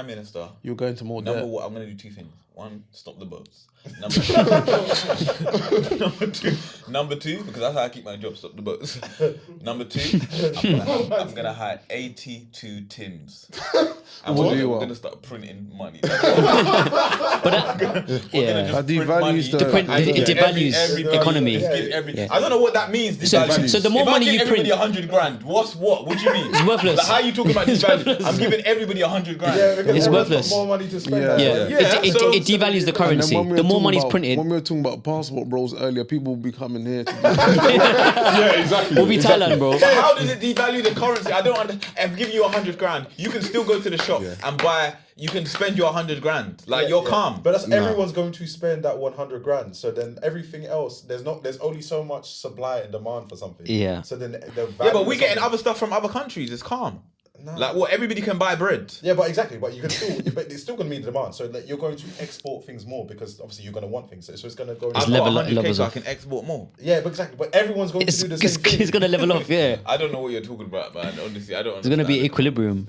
Minister, You're going to more number debt. one, I'm going to do two things. One, stop the boats. Number two, because that's how I keep my job, stop the boats. Number two, I'm gonna hire 82 Tims. And we're gonna start printing money. But That devalues it devalues economy. I don't know what that means. So the more money you print, everybody 100 grand. What do you mean? It's worthless. Like, how are you talking about devalue? I'm giving everybody 100 grand. Yeah, because It's worthless. More money to spend. It devalues the currency. The more money's printed, When we were talking about passport bros earlier, people will be coming here. Yeah, exactly. we'll be Thailand, bro. But how does it devalue the currency? I don't understand. If I give you 100 grand, you can still go to the shop and buy. You can spend your 100 grand. Like you're calm. But that's everyone's going to spend that 100 grand. So then everything else, there's only so much supply and demand for something. Yeah. So then But we're getting other stuff from other countries. It's calm. No. Like everybody can buy bread. Yeah, but exactly. But you can still, but it's still going to be demand. So that you're going to export things more because obviously you're going to want things. So it's going to go. I've got 100K so I can export more. Yeah, but exactly. But everyone's going to do the same thing. It's gonna level off, yeah. I don't know what you're talking about, man. Honestly, I don't. It's gonna be equilibrium.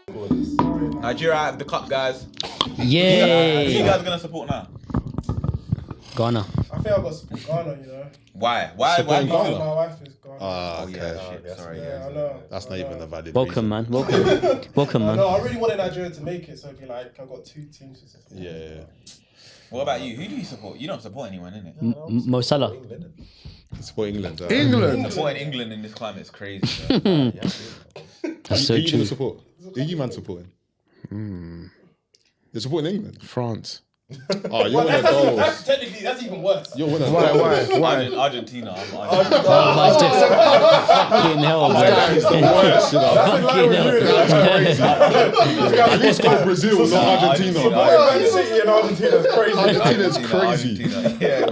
Nigeria out of the cup, guys. Who Yay! you guys gonna support now? Ghana. I think I've got to support Ghana, you know. Why? Why do you Ghana? feel? My wife is Ghana. Ah, okay. Shit, sorry, Yeah, guys. I know. That's not even a valid Welcome, reason. man. Welcome, man. No, I really wanted Nigeria to make it, so it'd be like I've got two teams to support. Yeah. What about you? Who do you support? You don't support anyone, innit? Mo Salah. Support England. England. Supporting England in this climate is crazy. That's so Who you true. gonna support? Who you man supporting? You're supporting England? France. Oh, you're one of those. Technically, that's even worse. You're one of those. Why? Argentina. I'm Fucking hell, bro. That is the worst, you know. At least go Brazil, not Argentina. Man City and Argentina is crazy. Argentina's crazy. Yeah, You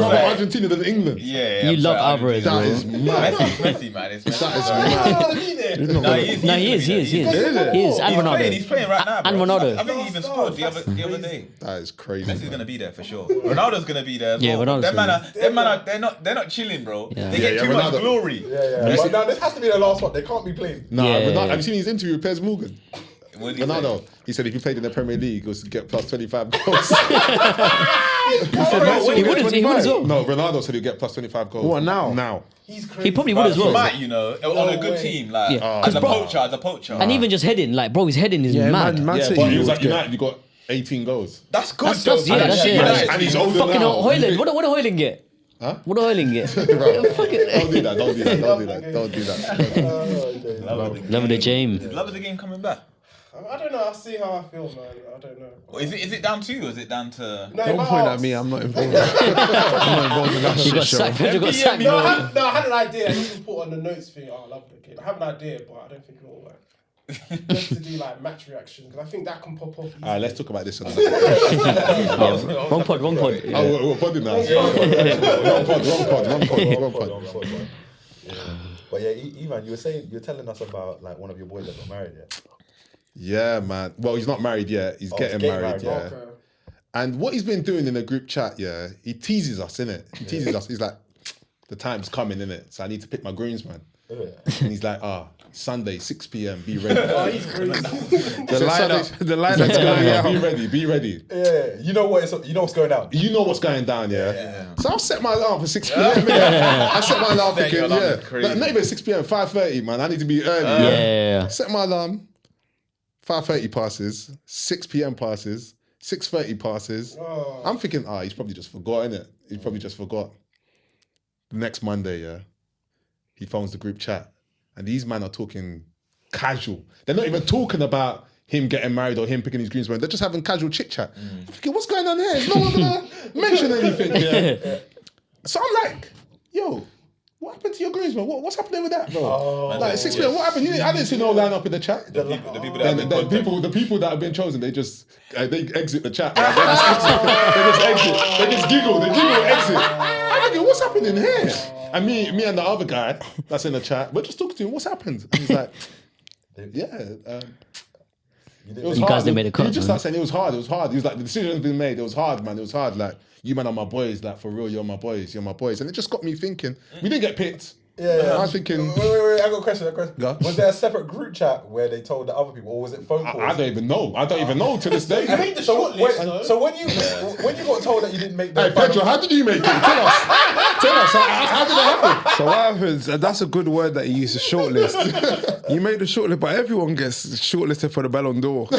rather Argentina than England? yeah. You love Alvarez, That bro. is mad. Messi, man. It's Messi. That is mad. No, He is. And He's Ronaldo. playing right now, bro. And Ronaldo. I think he even scored the other day. That is crazy. Messi's gonna be there for sure. Ronaldo's gonna be there. As Yeah, well. Ronaldo's Them gonna man are they're not chilling, bro. Yeah. They get too much Ronaldo. glory. Yeah. But now this has to be the last one. They can't be playing. Nah, Yeah. Ronaldo, have you seen his interview with Piers Morgan? What did he say? Ronaldo, he said if he played in the Premier League, he was to get plus 25 goals. He would as well. No, Ronaldo said he'd get plus 25 goals. What, now? Now. He's crazy. He probably would as He well. might, you know, on a good team, like Yeah. as a 'Cause poacher. And even just heading, like, bro, his heading is Yeah, mad. Man Yeah, City. but he was would at get- United, he got 18 goals. That's good. That's though. it. That's it. And he's older Fucking now. Hoyland. What did Hoyland get? Huh? What did Hoyland get? Don't do that, don't do that, don't do that, don't do that. Love of the James. Love of the game coming back. I don't know. I'll see how I feel, man. I don't know. Is it down to you or is it down to? No, Don't if I point at ask- me. I'm not involved. I'm not involved in that You shit got show. sacked. You got sacked, No, I bro. had an idea. I just put on the notes thing. Oh, I love the kid. I have an idea, but I don't think it will work. Just to do like match reaction because I think that can pop off. Easily. Alright, let's talk about this on Wrong pod. Oh, we're podding now. Wrong pod. But yeah, Ivan, you were telling us about like one of your boys that got married. Yeah. Yeah, man. Well, he's not married yet. He's getting married, yeah. Okay. And what he's been doing in the group chat, yeah, he teases us, innit? He teases us. He's like, the time's coming, innit? So I need to pick my groomsman. And he's like, Sunday, 6 p.m, be ready. Oh, he's crazy. The lineup's going out. Be ready. Yeah, you know what's going down. You know what's going down, yeah? So I'll set my alarm for 6 p.m. I set my alarm Your thinking, alarm yeah. is crazy. Not even 6 p.m, 5:30, man. I need to be early. Yeah. Set my alarm. 5:30 passes, 6 p.m. passes, 6:30 passes. Oh. I'm thinking, he's probably just forgot, innit? He probably just forgot. Next Monday, yeah, he phones the group chat. And these men are talking casual. They're not even talking about him getting married or him picking his groomsmen. They're just having casual chit chat. I'm thinking, what's going on here? Is no one gonna mention anything? Yeah. So I'm like, yo, what happened to your groomsmen? What's happening with that, bro? Like 6 p.m. What happened? I didn't see no line up in the chat. The people that have been contacted. The people that have been chosen, they just they exit the chat. They just exit. They just giggle. They giggle and exit. I'm thinking, what's happening here? And me and the other guy that's in the chat, we're just talking to him. What's happened? And he's like, yeah. It was You hard. guys didn't make the cut, He just man. started saying it was hard. It was hard. He was like, the decision's been made. It was hard, man. It was hard. Like, you man are my boys, like for real, you're my boys. And it just got me thinking, we didn't get picked. Yeah. I was thinking... Wait, I got a question. Go. Was there a separate group chat where they told the other people, or was it phone calls? I don't even know. I don't even know to this day. I made the shortlist, though. So when you got told that you didn't make the Hey, Pedro, how did you make it? Tell us. How did it happen? So what happens? And that's a good word that you use, a shortlist. You made the shortlist, but everyone gets shortlisted for the Ballon d'Or. If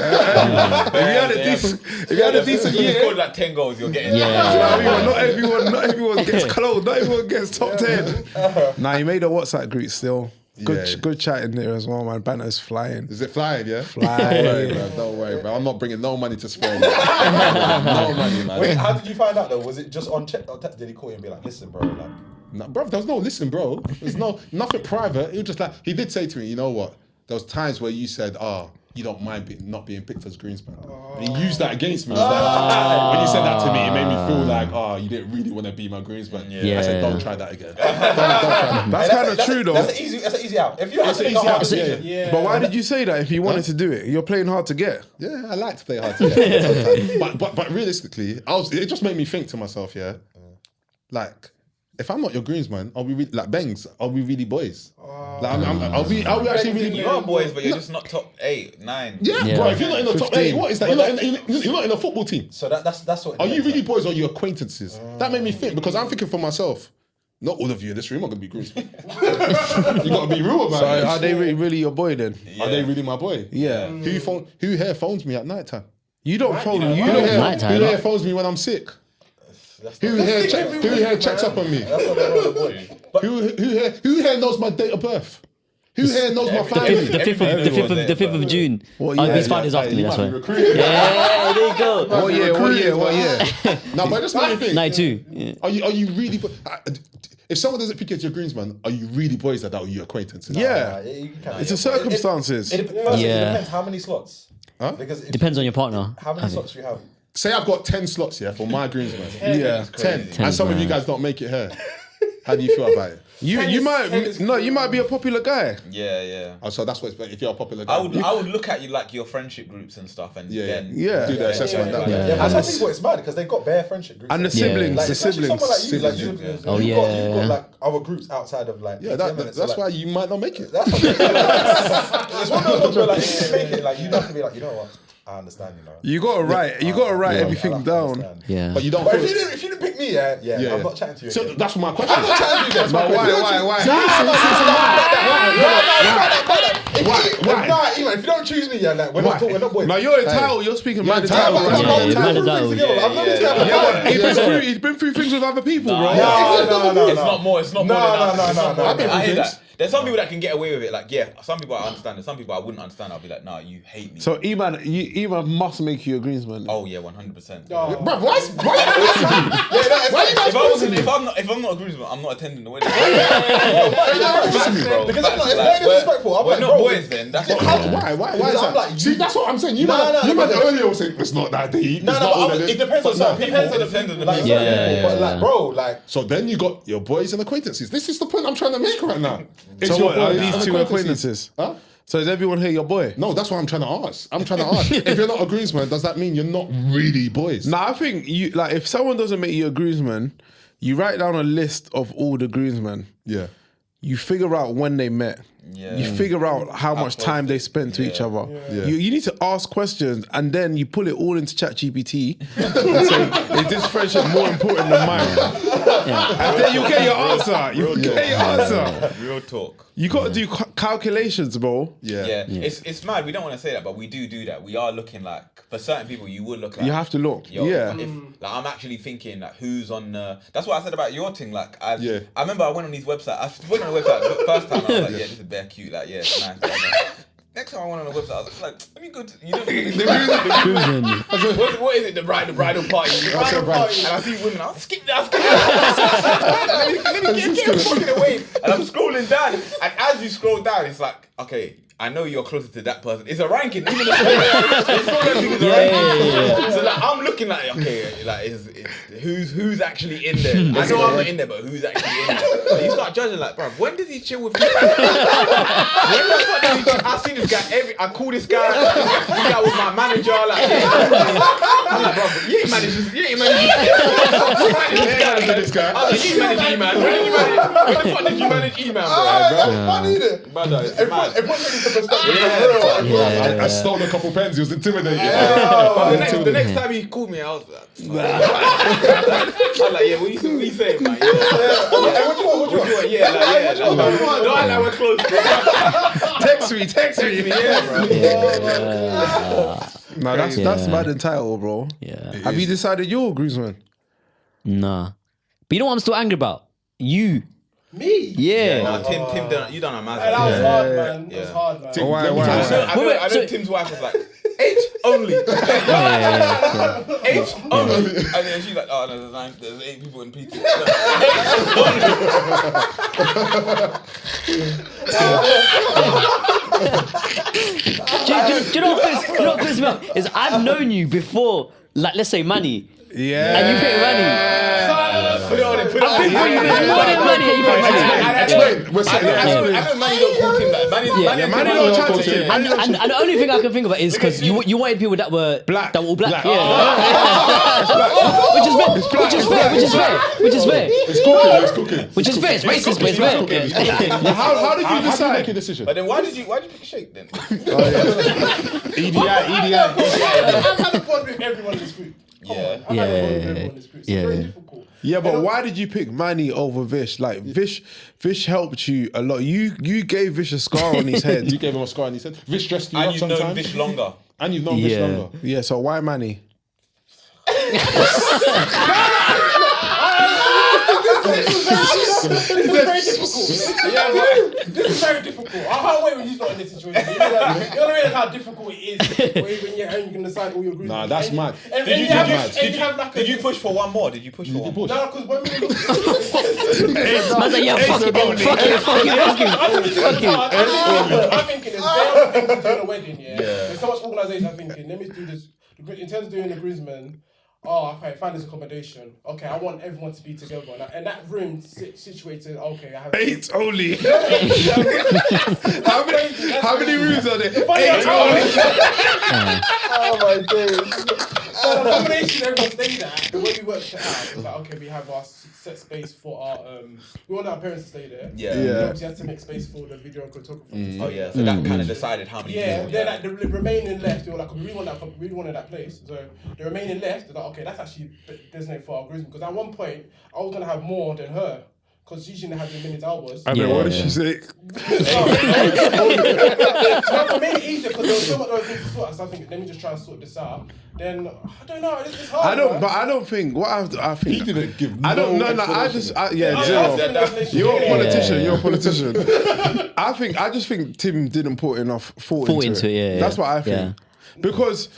you had a decent You year, scored like 10 goals, you're getting. Yeah. not everyone gets close. Not everyone gets top 10. Nah, you made a WhatsApp group still. Good chat in there as well, man. Banter's flying. Is it flying, yeah? Flying. Don't worry, bro. I'm not bringing no money to spare. No money, man. Wait, how did you find out though? Was it just on chat or text? Did he call you and be like, listen, bro, like... No, bro, there was no listen, bro. There's nothing private. It was just like, he did say to me, you know what? There was times where you said, you don't mind not being picked as Groomsman. And he used that against me. When you said that to me, it made me feel like, you didn't really want to be my Groomsman. Yeah. I said, don't try that again. Don't try that. That's kind of true though. That's an easy out. If you have to make a easy hard out, decision. Yeah. But why did you say that if you wanted to do it? You're playing hard to get. Yeah, I like to play hard to get. But realistically, it just made me think to myself, like, if I'm not your Groomsman, are we like Bangs? Are we really boys? Like, are we actually really? You are boys, but you're just not top 8, 9. Yeah, bro. If you're not in the top 8, what is that? You're not in a football team. So that's what. Are you really boys or are you acquaintances? That made me think because I'm thinking for myself. Not all of you in this room are gonna be Groomsmen. You gotta be real about it. So are they really your boy then? Are they really my boy? Yeah. Who here phones me at night time? You don't phone. Who here phones me when I'm sick? Who here checks up on me? Who here knows my date of birth? Who here knows my family? The 5th of June. These Fridays after me, that's why. Recruited. Yeah, there you go. What year? No, but just make me think. 92. Yeah. Are you really? If someone doesn't pick you as your Groomsman, are you really boys like that or are you acquaintances? Yeah. It's the circumstances. It depends how many slots. Huh? Because Depends on your partner. How many slots do you have? Say I've got 10 slots here for my Groomsman. Yeah. 10. And some of you guys don't make it here. How do you feel about it? You might be a popular guy. Yeah. Oh, so that's what it's, if you're a popular guy. I would look at you like your friendship groups and stuff, and then do the assessment that way. Yeah, for some people it's mad because they've got bare friendship groups. And the siblings, like, the especially siblings. someone like you, like Oh, you've yeah. got like other groups outside of like. Yeah, that's why you might not make it. That's what it's one of those ones where like if you make it, like you have to be like, you know what? I understand, you know. You gotta write everything down. Yeah. But you don't But feel if you didn't pick me, I'm not chatting to you. So again. that's my question. I'm not chatting to you again. Why? If you don't choose me, like we're not boys. Now you're entitled. You're speaking man entitled. He's been through things with other people, bro. No. It's not more. It's not more than us. No. I hear that. There's some people that can get away with it. Like, some people I understand. There's some people I wouldn't understand. I'll be like, nah, you hate me. So Iman must make you a Groomsman. Oh yeah, 100%. Bro, why If I'm not a groomsman, I'm not attending the wedding. Because it's very disrespectful. We're not boys then. That's Why is that? See, that's what I'm saying. You man earlier was saying it's not that deep. It depends on some people. It depends on the people. But like, bro, like. So then you got your boys and acquaintances. This is the point I'm trying to make right now. So what are these two acquaintances? Huh? So is everyone here your boy? No, that's what I'm trying to ask. If you're not a groomsman, does that mean you're not really boys? Nah, I think if someone doesn't make you a groomsman, you write down a list of all the groomsmen. Yeah. You figure out when they met. Yeah. You figure out how much time they spent to each other. Yeah. You need to ask questions and then you pull it all into ChatGPT and say, is this friendship more important than mine? And then you get your answer. Real talk. You got to do calculations, bro. Yeah. It's mad. We don't want to say that, but we do that. We are looking like, for certain people, you would look like. You have to look. Yo, yeah. If I'm actually thinking like who's on. That's what I said about your thing. Like, I remember I went on these websites. I went on the website the first time. I was like, yeah, this is bare cute. Like, yeah, it's nice. Next time I went on the website, I was like, let me go to, what is it? The bridal party. And I see women, I'll skip that. Let me get fucking away. And I'm scrolling down. And as you scroll down, it's like, okay, I know you're closer to that person. It's a ranking. Even the scoreline is a ranking. So like, I'm looking at it, okay, like who's actually in there? I know I'm not in there, but who's actually in there? So you start judging like, bro, when does he chill with me? When the fuck does he chill? I see this guy I call this guy. This guy was my manager. Like, I'm like, bro, you ain't managing this guy. I was like, you manage E-Man. When the fuck did you manage E-Man, bro? I need it. I stole a couple pens. He was intimidated. The next time he called me, I was like, what you saying, man? What you want? Yeah, like, don't act like we're close. Text me. Yeah, bro. Nah, that's mad entitled, bro. Yeah. Have you decided you're a groomsman? Nah. But you know what I'm still angry about? You. Me? Yeah. No, Tim, you done a man. That was hard, man. That was hard, man. Oh, why? I know Tim's wife was like, H only. H only. And then she's like, oh, no, there's 8 people in PT. Do you know what pisses me off? Is I've known you before, like, let's say Manny. Yeah. And you pick Manny. Put it on. I've been for you more than Manny and you pick Manny. Explain. We're saying I know Manny don't call Tim that. Manny don't chat to Tim. And the only thing I can think about is because you wanted people that were Black. That were all black. Which is fair. It's cooking. Which is fair. It's racist, but it's fair. How did you decide? Make a decision. But then why did you pick a shake then? EDI. I've had a bond with everyone in this group. Yeah. I've had a bond with everyone in this group. It's very difficult. Yeah, but why did you pick Manny over Vish? Like Vish helped you a lot. You gave Vish a scar on his head. You gave him a scar and he said, Vish dressed you And up you've sometimes. known Vish longer. And you've known Vish longer. Yeah, so why Manny? This is very difficult. This is very difficult. I can't wait when you're not in this situation. You're gonna realize how difficult it is when you're home. You can decide all your groups. Nah, that's mad. Did you push for one more? Did you push for one more? No, because when we Man's like, yeah, fuck it. I'm thinking there's very things to do in a wedding, yeah? There's so much organisation. I'm thinking, let me do this. In terms of doing the groomsmen, okay, find this accommodation. Okay, I want everyone to be together. And that room situated, okay, I have... 8 only. How many rooms are there? 8 only. Oh my days. So the accommodation everyone stayed at, the way we worked it out, was like, okay, we have our set space for our... we want our parents to stay there. Yeah. We obviously had to make space for the video and photographer. Oh yeah, so that kind of decided how many people. Then like, the remaining left, they were like, we really wanted that place. So the remaining left, they're like, okay, that's actually designated for our groomsmen. Because at one point, I was going to have more than her. Because she shouldn't have as many hours. I mean, what did she say? No, it made it easier because there was so much other things to sort out. So I think, let me just try and sort this out. Then, I don't know, it's hard. I don't think, I think. He didn't give zero. You're a politician. I just think Tim didn't put enough thought into it. Yeah. That's what I think. Because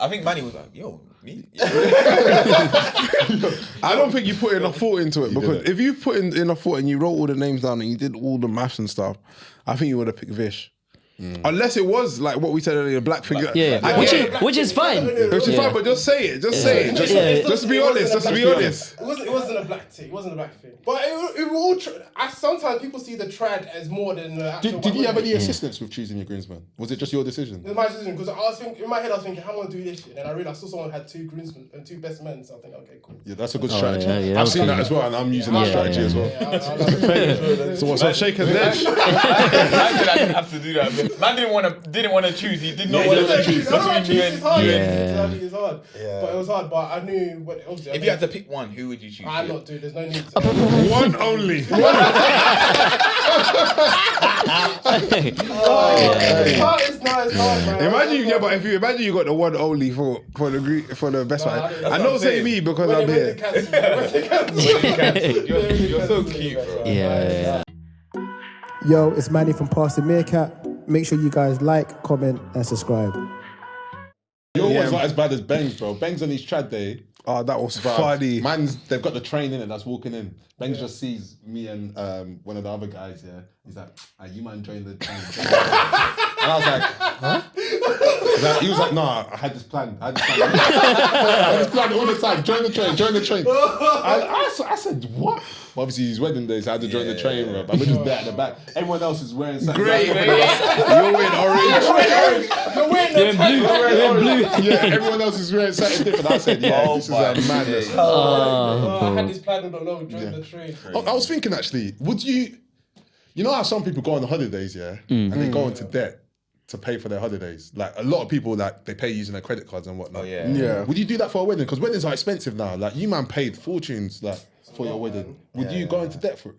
I think Manny was like, yo, me? I don't think you put enough thought into it, because if you put in enough thought and you wrote all the names down and you did all the maths and stuff, I think you would have picked Vish. Unless it was like what we said earlier, black figure. Which is fine. Which is fine, but just say it. Just say it. Just be honest. Just be honest. It wasn't a black thing. It wasn't a black thing. But it all. Sometimes people see the trad as more than the actual. Did you have any assistance with choosing your groomsmen? Was it just your decision? It was my decision because I was thinking in my head. I was thinking, how am I gonna do this shit? And I realized I saw someone had 2 groomsmen and 2 best men. So I think, okay, cool. Yeah, that's a good strategy. Yeah, I've seen that as well, and I'm using that strategy as well. So what's shake and ledge? I didn't have to do that. But man didn't want to choose. He did not want to choose. That's what you It's hard. knew. It's hard. But it was hard. But I knew what. Obviously, If you had to pick one, who would you choose? I'm not doing. There's no need to. One only. It's hard, man. If you imagine you got the one only for the best one. I know say me because I'm here. You're so cute, bro. Yeah. Yo, it's Manny from Pass The Meerkat. Make sure you guys like, comment, and subscribe. You're always not as bad as Bangs, bro. Bangs on his trad day. Oh, that was Bruv, funny. they've got the train in it that's walking in. Ben just sees me and one of the other guys, yeah. He's like, you man join the train. And I was like, huh? He was like, nah, I had this plan. I had this plan all the time. Join the train. I said, what? Well, obviously, his wedding day, so I had to join the train, bro. But we're just there at the back. Everyone else is wearing something. Great, you're wearing orange. You're wearing blue. Yeah, everyone else is wearing something different. I said, this is a madness. I had this plan all along, join the train. I was thinking, actually, would you know how some people go on holidays, yeah? And they go into debt to pay for their holidays. Like, a lot of people, like, they pay using their credit cards and whatnot. Oh, yeah. Yeah. Would you do that for a wedding? Because weddings are expensive now. Like, you man paid fortunes, like, for your wedding. Would you go into debt for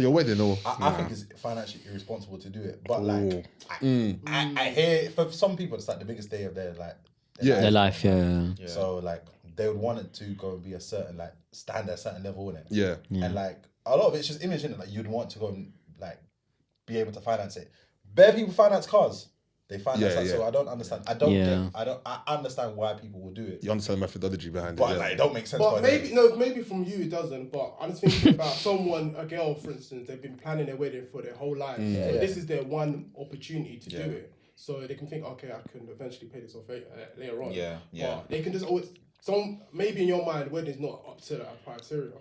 your wedding, or? I think it's financially irresponsible to do it. But like, I hear for some people it's like the biggest day of their Their life, yeah. So like they would want it to go and be a certain like stand at a certain level in it. Yeah. And like a lot of it's just image in it. Like you'd want to go and like be able to finance it. Bare people finance cars. They finance that. So I don't understand. I understand why people will do it. You understand the methodology behind But it. like it don't make sense. But maybe from you it doesn't. But I'm just thinking about a girl, for instance, they've been planning their wedding for their whole life. So this is their one opportunity to do it. So they can think, okay, I can eventually pay this off later on. Yeah. But they can just always maybe in your mind, wedding's not up to a criteria,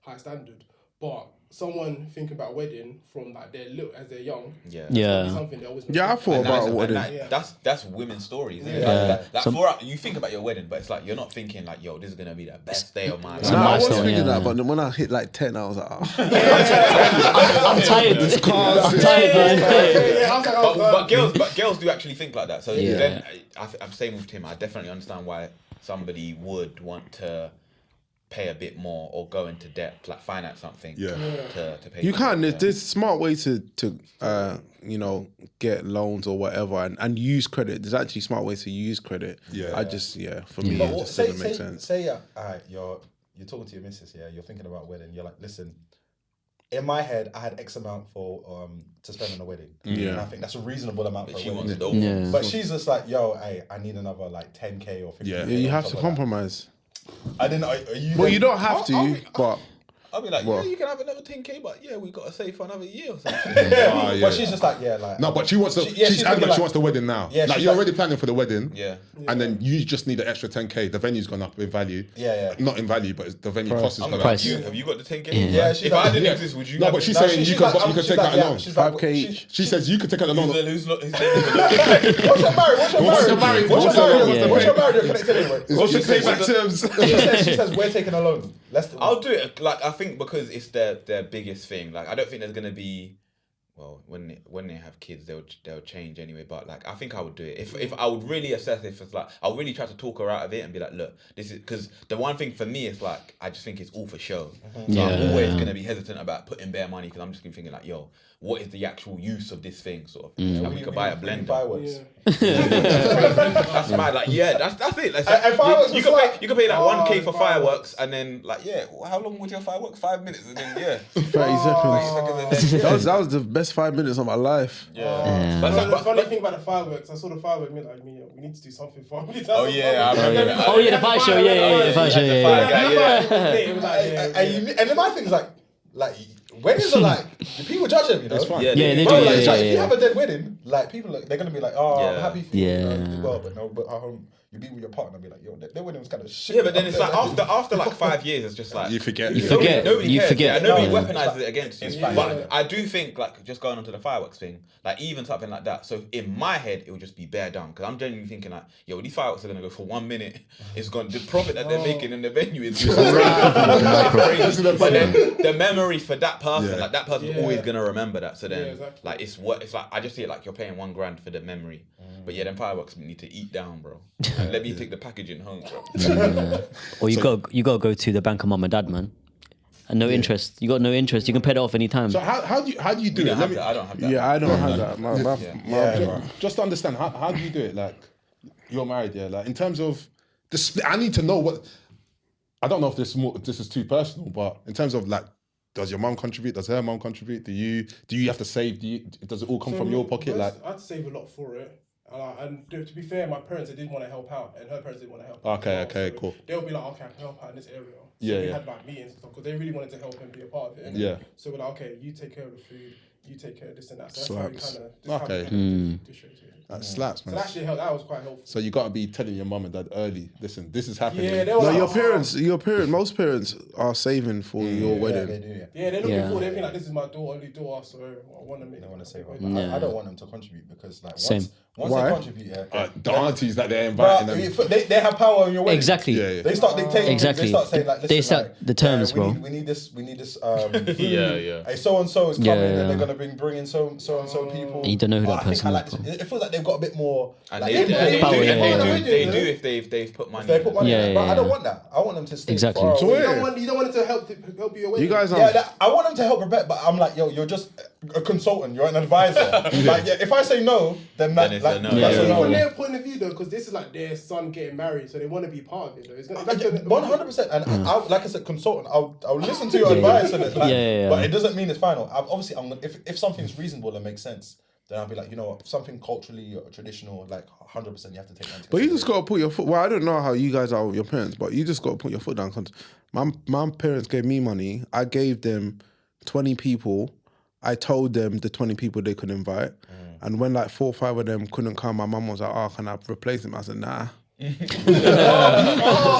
high standard. But someone thinking about a wedding from like their little as they're young, something they always I thought about a wedding. That's women's stories. Isn't it? You think about your wedding, but it's like you're not thinking like, yo, this is gonna be the best day of my life. No, I was thinking that, but when I hit like 10, I was like, oh. I'm tired. I'm tired, man. But girls do actually think like that. So then I'm saying with Tim, I definitely understand why somebody would want to pay a bit more or go into debt, like finance something to pay. You can. There's smart way to get loans or whatever and use credit. There's actually smart ways to use credit. For me, it just doesn't make sense. Say you're talking to your missus, you're thinking about wedding. You're like, listen, in my head, I had X amount for to spend on a wedding. And I think that's a reasonable amount for a wedding. But she's just like, yo, hey, I need another like 10K or 50K. You have to compromise. I didn't. Well, you don't have to, but I'll be like, you can have another 10K, but we got to save for another year or something. But she's just like, no, but she wants the. She's adamant. She wants the wedding now. Yeah, like you're already planning for the wedding. Yeah. And then you just need an extra 10K. The venue's gone up in value. Yeah. Not in value, but the venue cost has gone up. Have you got the 10K? Yeah. If I didn't exist, would you? No, but she's saying you could take out a loan. 5K each. She says you could take out a loan. What's your marriage? What's your marriage? What's the payback terms? She says we're taking a loan. I'll do it. Like I think because it's their biggest thing. Like I don't think there's gonna be. Well, when they have kids, they'll change anyway. But like, I think I would do it if I would really assess if it's like I'll really try to talk her out of it and be like, look, this is because the one thing for me is like I just think it's all for show. So I'm always gonna be hesitant about putting bare money because I'm just gonna be thinking like, yo, what is the actual use of this thing? Sort of. Like we could buy a blender. Fireworks. That's mad. Like that's it. Like, you could pay like 1K for fireworks and then like how long was your fireworks? 5 minutes and then 30 seconds. That was the best 5 minutes of my life. But the funny thing about the fireworks, I saw the fireworks, we need to do something for me. Oh yeah, I remember that. Oh yeah, the fire show. The fire show. And then my thing's like weddings are like people judge them, you know. It's fine. Yeah, they do. If you have a dead wedding, like people, they're gonna be like, "Oh, I'm happy for you." But at home, you be with your partner, and be like, "Yo, their wedding was kind of shit." Yeah, but then it's like after like 5 years, it's just like you forget. Nobody cares. forget. Nobody weaponizes it against you. But I do think like just going on to the fireworks thing, like even something like that. So in my head, it would just be bare down because I'm genuinely thinking like, yo, these fireworks are gonna go for 1 minute. It's gone. The profit that they're making in the venue is crazy. But then the memory for that person, like that person's always gonna remember that. So then like it's like I just see it like you're paying $1,000 for the memory. But then fireworks need to eat down, bro. And let me take the packaging home, bro. Or you gotta go to the bank of mum and dad, man. And no interest. You got no interest. You can pay that off anytime. So how do you do it? I don't have that. Yeah, I don't have that. Just to understand, how do you do it? Like, you're married, like in terms of the split, I need to know what. I don't know if this is too personal, but in terms of like, does your mum contribute? Does her mum contribute? Do you have to save? Does it all come from your pocket? I had to save a lot for it. And to be fair, my parents, they didn't want to help out, and her parents didn't want to help out. Okay, So cool. They'll be like, okay, I can help out in this area. So Yeah, we yeah. had like meetings and stuff because they really wanted to help and be a part of it. Yeah. So we're like, okay, you take care of the food, you take care of this and that. So that's Slaps. how we kind of distributed. That slaps, So man. that actually helped. That was quite helpful. So you got to be telling your mum and dad early. Listen, this is happening. Yeah, they were No, like, your parents, most parents are saving for your Yeah, wedding. they do, yeah. Yeah, they're looking forward. They think like, this is my only daughter, so I want to make. They want to save her. Yeah. I don't want them to contribute because like Same. once Why? they contribute, The aunties that they're inviting them. they have power on your wedding. Exactly. Yeah, yeah. They start dictating. Exactly. They start saying like, listen, They set like, the terms, we bro. We need this. Food. Yeah. Hey, so and so is coming, Yeah, and they're yeah. gonna bring in so and so people. And you don't know who that I think person I is, like this. bro. It feels like they've got a bit more. And like, they input. Power, do yeah, if they've put money. They put money. Yeah, in it, but yeah, I don't yeah. want that. I want them to stay Exactly. far So away. wait. You don't want it to help you your wedding. You guys are. Yeah, I want them to help Rebecca, but I'm like, yo, you're just a consultant. You're an advisor. Like, yeah, if I say no, then Then it's a no. that's a Yeah. no. From their point of view though, because this is like their son getting married, so they want to be part of it though. It's gonna, 100%. And I, like I said, consultant. I'll listen to your advice on it. Like, Yeah. But it doesn't mean it's final. Obviously, if something's reasonable and makes sense, then I'll be like, you know what, something culturally or traditional, like 100%, you have to take that into But you just consideration. got to put your foot. Well, I don't know how you guys are with your parents, but you just got to put your foot down. Cause my parents gave me money. I gave them 20 people. I told them the 20 people they could invite. And when like 4 or 5 of them couldn't come, my mum was like, "Oh, can I replace them?" I said, "Nah." I said,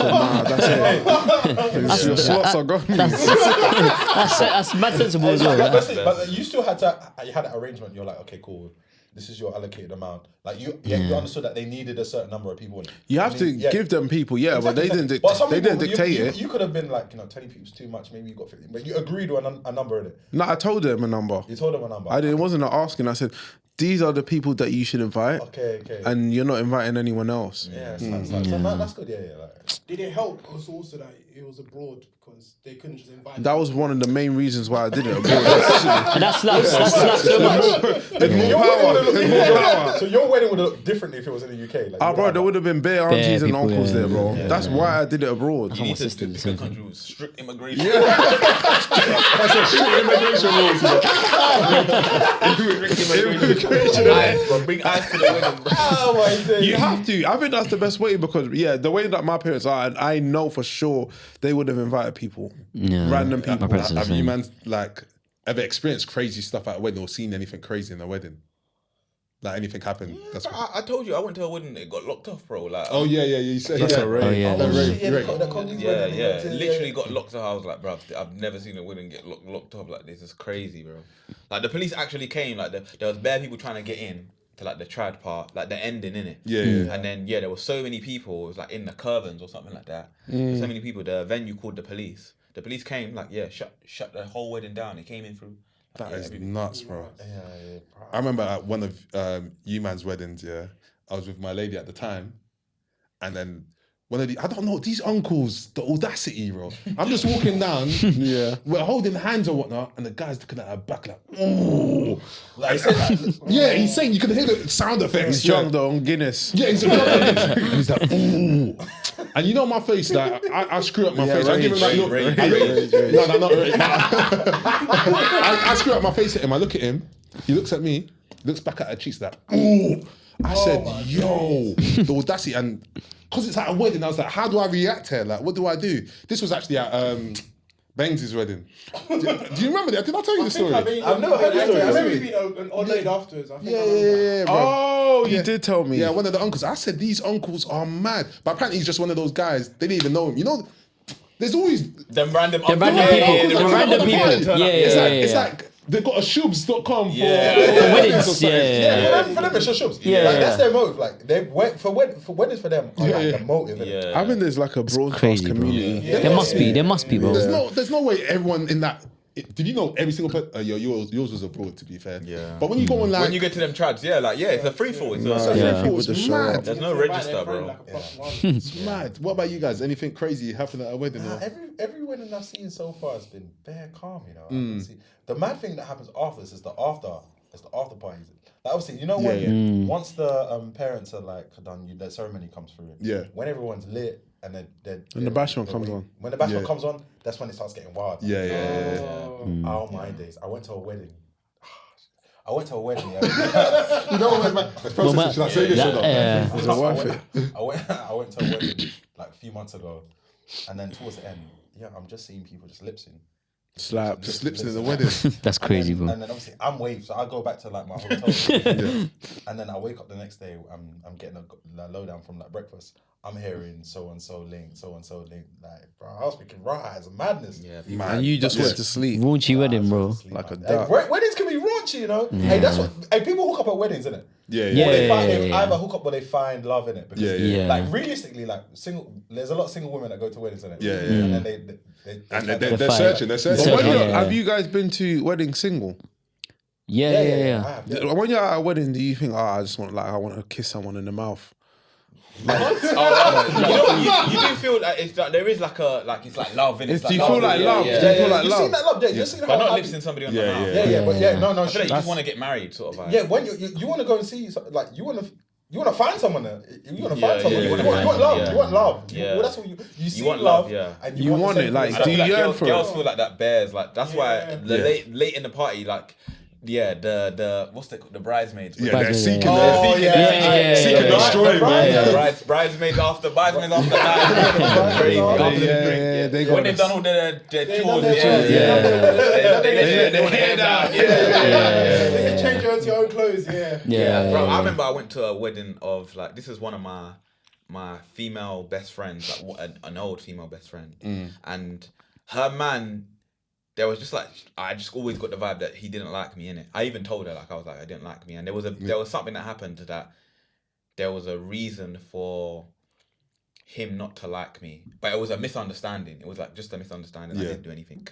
"Nah, that's it. Your slots are gone." That's mad sensible as well. That's it, but you still had you had that arrangement. You're like, okay, cool. This is your allocated amount. Like you understood that they needed a certain number of people. You have to give them people, yeah, but they didn't. Some They people, didn't dictate it. You could have been like, 20 people's too much. Maybe you got 15, but you agreed with a number in it. No, I told them a number. You told them a number. I didn't. It wasn't asking. I said, "These are the people that you should invite." Okay. And you're not inviting anyone else. Yeah, so that's good. Yeah. Like, Did it help also that it was abroad because they couldn't just invite? That was one of the main reasons why I did it. And that's slaps so much. Your wedding would have looked- So your wedding would have looked differently if it was in the UK. Like, Ah, bro, there would have been bare aunties and people, uncles yeah. there, bro. That's why I did it abroad. You need to sister, pick a same country with strict immigration. Eyes, bro. Big eyes for the wedding, bro. Oh my days. You have to. I think that's the best way because, the way that my parents are, and I know for sure they would have invited people, random people. My parents are the Have you same. man like ever experienced crazy stuff at a wedding or seen anything crazy in a wedding? Like anything happened? That's I told you I went to a wedding. It got locked off, bro. Like, Oh yeah. You said That's yeah. a rave. Oh, yeah. The rave, Yeah, rave. the Kobe's yeah, wedding, yeah. they went to- Literally got locked off. I was like, bro, I've never seen a wedding get locked off like this. It's crazy, bro. Like the police actually came. Like there was bare people trying to get in to like the trad part, like the ending in it. Yeah. And then there were so many people. It was like in the Curvins or something like that. So many people. The venue called the police. The police came. Like shut the whole wedding down. They came in through. That is nuts, bro. Yeah. I remember at one of you man's weddings, I was with my lady at the time, and then one of I don't know, these uncles, the audacity, bro. I'm just walking down, we're holding hands or whatnot, and the guy's looking at her back like, ooh. Like, he's saying, you can hear the sound effects. He's drunk though on Guinness. Yeah, and he's like, ooh. And you know my face, like, I screw up my face. I give him like, look. No, not really. I screw up my face at him. I look at him. He looks at me. Looks back at her cheeks like, ooh. I said, yo, the audacity. And because it's at a wedding, I was like, how do I react here? Like, what do I do? This was actually at Bangs' wedding. Do you remember that? Did I tell you the story? I've never heard the story. I remember you being an odd lady afterwards. I think I remember. Yeah, bro. Oh, you did tell me. Yeah, one of the uncles. I said, these uncles are mad. But apparently he's just one of those guys. They didn't even know him. You know, there's always... Them random The random people. The random people. It's like they've got a shubs.com for weddings. Yeah, for them it's just shows. Yeah, Like, yeah. that's their motive. Like they went for weddings for them. Are like the motive. innit? I think there's like a broadcast Crazy, bro. community. There must be, bro. There's no way everyone in that. Did you know every single person? Yours was abroad, to be fair. Yeah. But when you go on like, When you get to them trads, it's a free fall. It's it's With the mad. There's no register, bro. It's mad. What about you guys? Anything crazy happen at a wedding? Nah, or? every wedding I've seen so far has been bare calm. You know. The mad thing that happens after this is the after parties. Like obviously, you know when once the parents are like done, the ceremony comes through. Yeah. When everyone's lit. And then the bashment comes on. When the bashment comes on, that's when it starts getting wild. Yeah. Oh my days! I went to a wedding. I went to a wedding. You know what, man? Let's process it. Should I say this or not? Is it worth it? I went to a wedding like a few months ago, and then towards the end, I'm just seeing people just lipsing. Slap. Just lipsing in the wedding. That's crazy, bro. And then obviously I'm waved, so I go back to like my hotel. And then I wake up the next day. I'm getting a lowdown from like breakfast. I'm hearing so and so linked. Like, bro, I was thinking, right, it's a madness. Yeah, Man, you just went to sleep. Raunchy wedding, bro. Like a Hey, duck. weddings can be raunchy, you know. Hey, that's what. Hey, people hook up at weddings, isn't it? They either hook up or they find love in it. Because, like realistically, like there's a lot of single women that go to weddings, isn't it? And then they're searching. Have you guys been to weddings single? Yeah. When you're at a wedding, do you think, I want to kiss someone in the mouth? you do feel like it's like there is like it's like love in it. Do you feel like love? Do you feel like love? You've seen that love, You've seen but not lipsing somebody on the mouth. No. I feel like you just want to get married, sort of. Like. Yeah, when you want to go and see, like you want to find someone there. You want to find someone. You want love. You want love. Yeah. Well, that's what you see want love. Yeah. And you want it. Like, do you yearn for it? Girls feel like that bears. Like that's why late in the party, like. Yeah, the what's the bridesmaids? Yeah, they're seeking. Seeking destroy, man. Bridesmaids after night. Crazy. They got when they've done all their chores, they head out. They can change your into your own clothes. Bro, I remember I went to a wedding of like this is one of my female best friends, like an old female best friend, and her man. There was just like I just always got the vibe that he didn't like me, innit? I even told her like I was like I didn't like me, and there was something that happened that there was a reason for him not to like me, but it was a misunderstanding. It was like just a misunderstanding. I didn't do anything,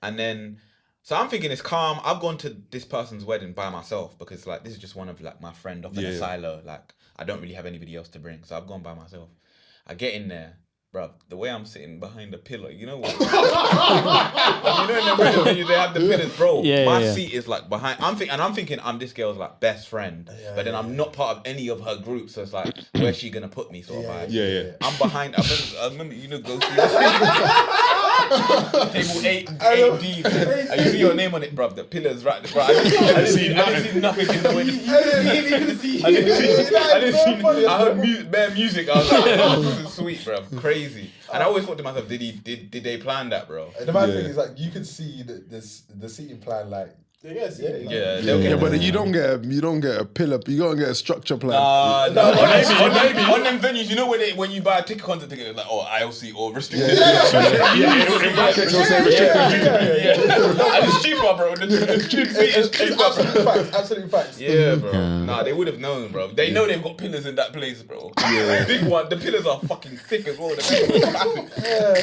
and then so I'm thinking it's calm. I've gone to this person's wedding by myself because like this is just one of like my friend off in a silo. Like I don't really have anybody else to bring, so I've gone by myself. I get in there. Bro, the way I'm sitting behind the pillar, you know what? You know in the wedding they have the pillars, bro. My seat is like behind. I'm thinking I'm this girl's like best friend, but then I'm not part of any of her groups. So it's like, where's she gonna put me? Sort of vibe. I'm behind. I remember you know go through table 8D. You see your name on it, bro. The pillars, right? Bro, I didn't see nothing in the wedding. I didn't see. I heard bare music. I was like, oh, this is sweet, bro. Crazy. And I always thought to myself, did they plan that, bro? And the bad thing is like you can see the seating plan like. But you don't get a pillar. You don't get a structure plan. On them venues, you know when you buy a ticket concert ticket, it's like ILC or restricted. In brackets will say restricted. And it's cheaper, bro. The seat is cheaper. Absolute facts. Yeah, bro. Nah, they would have known, bro. They know they've got pillars in that place, bro. Big one. The pillars are fucking thick as well.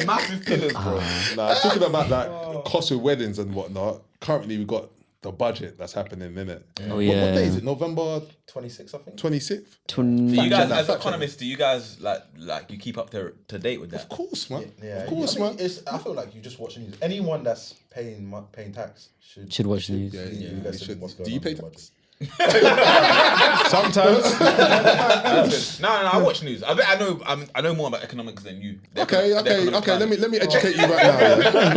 Massive pillars, bro. Nah, talking about that cost with weddings and whatnot. Currently, we've got the budget that's happening, innit? Oh yeah. What day is it? November 26th, I think. 26th? So you guys, as economists, do you guys like you keep up to date with that? Of course, man. Yeah, of course, man. I feel like you just watch the news. Anyone that's paying tax should watch the news. Yeah, you should. Do you pay tax? Sometimes. No, I watch news. I know more about economics than you. Okay. Let me educate you right now.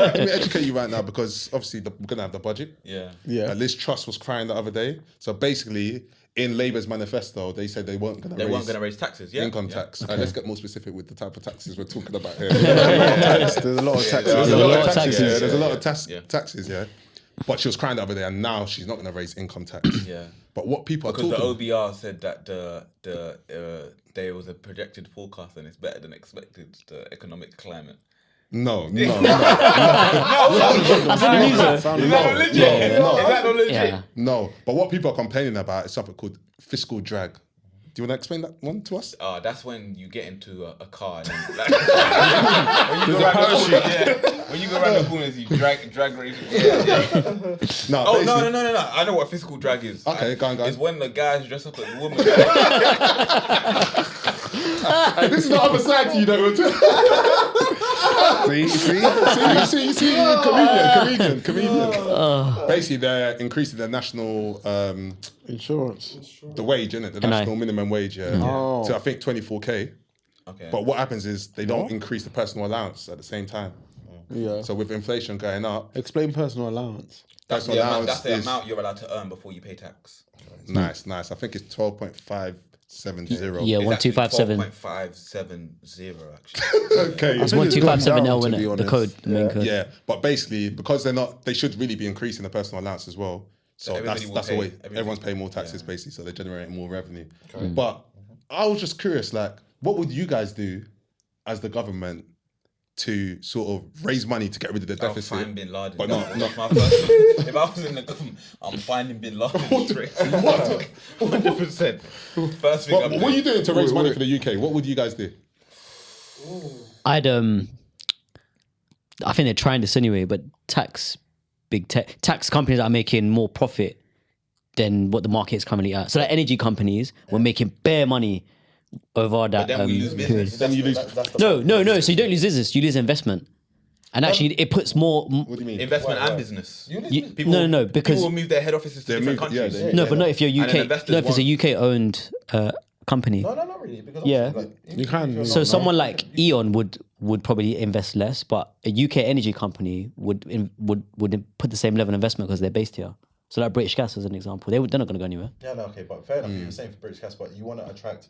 Let me educate you right now because obviously we're gonna have the budget. Yeah. Liz Truss was crying the other day. So basically, in Labour's manifesto, they said they weren't gonna raise taxes. Income tax. Okay. Let's get more specific with the type of taxes we're talking about here. There's a lot of taxes. There's a lot of taxes. Yeah. There's a lot of taxes. Yeah. But she was crying the other day, and now she's not going to raise income tax. Yeah. But what people are talking because the OBR said that there was a projected forecast and it's better than expected. The economic climate. No. That's in the news. Is that not legit? Is that not legit? Yeah. No. But what people are complaining about is something called fiscal drag. Do you want to explain that one to us? That's when you get into a car. And when you go around the corners, you drag race. No. I know what fiscal drag is. Okay, go on. It's when the guys dress up as a woman. Hey, this is the other side to you, though. See, comedian. Basically, they're increasing the national Insurance. the wage, innit? The national minimum wage, to I think 24k. Okay. But what happens is they don't increase the personal allowance at the same time. Yeah. So with inflation going up, Explain personal allowance. That's personal the amount, allowance that's the is amount you're allowed to earn before you pay tax. nice. I think it's 12.570. Yeah, It's 1257. 12.570 actually. Okay. It's think it's gone 1257 down, L, to isn't be it? The honest. code, the main code. Yeah, but basically because they should really be increasing the personal allowance as well. So everybody will that's the pay- way everybody- everyone's paying more taxes basically, so they're generating more revenue. But I was just curious, like, what would you guys do as the government to sort of raise money to get rid of the I'll deficit? find Bin Laden. But That's not- my first. If I was in the government, I'm finding Bin Laden straight. 100%. First thing I'm What are you doing. doing to raise money for the UK? What would you guys do? I'd I think they're trying this anyway, but big tax companies are making more profit than what the market is currently at. So like energy companies were making bare money over that. Then we lose period. business. Then you lose. No. So you don't lose business, you lose investment, and actually it puts more. What do you mean? Investment and business. No, because people will move their head offices to different countries. but not if you're And UK. then investors No, if it's a want- UK owned company. No, not really. Because Yeah. obviously, like, You can. So someone like Eon would probably invest less, but a UK energy company would put the same level of investment because they're based here. So like British Gas as an example, they're not going to go anywhere. Yeah, no, okay, but fair enough. You were saying for British Gas, but you want to attract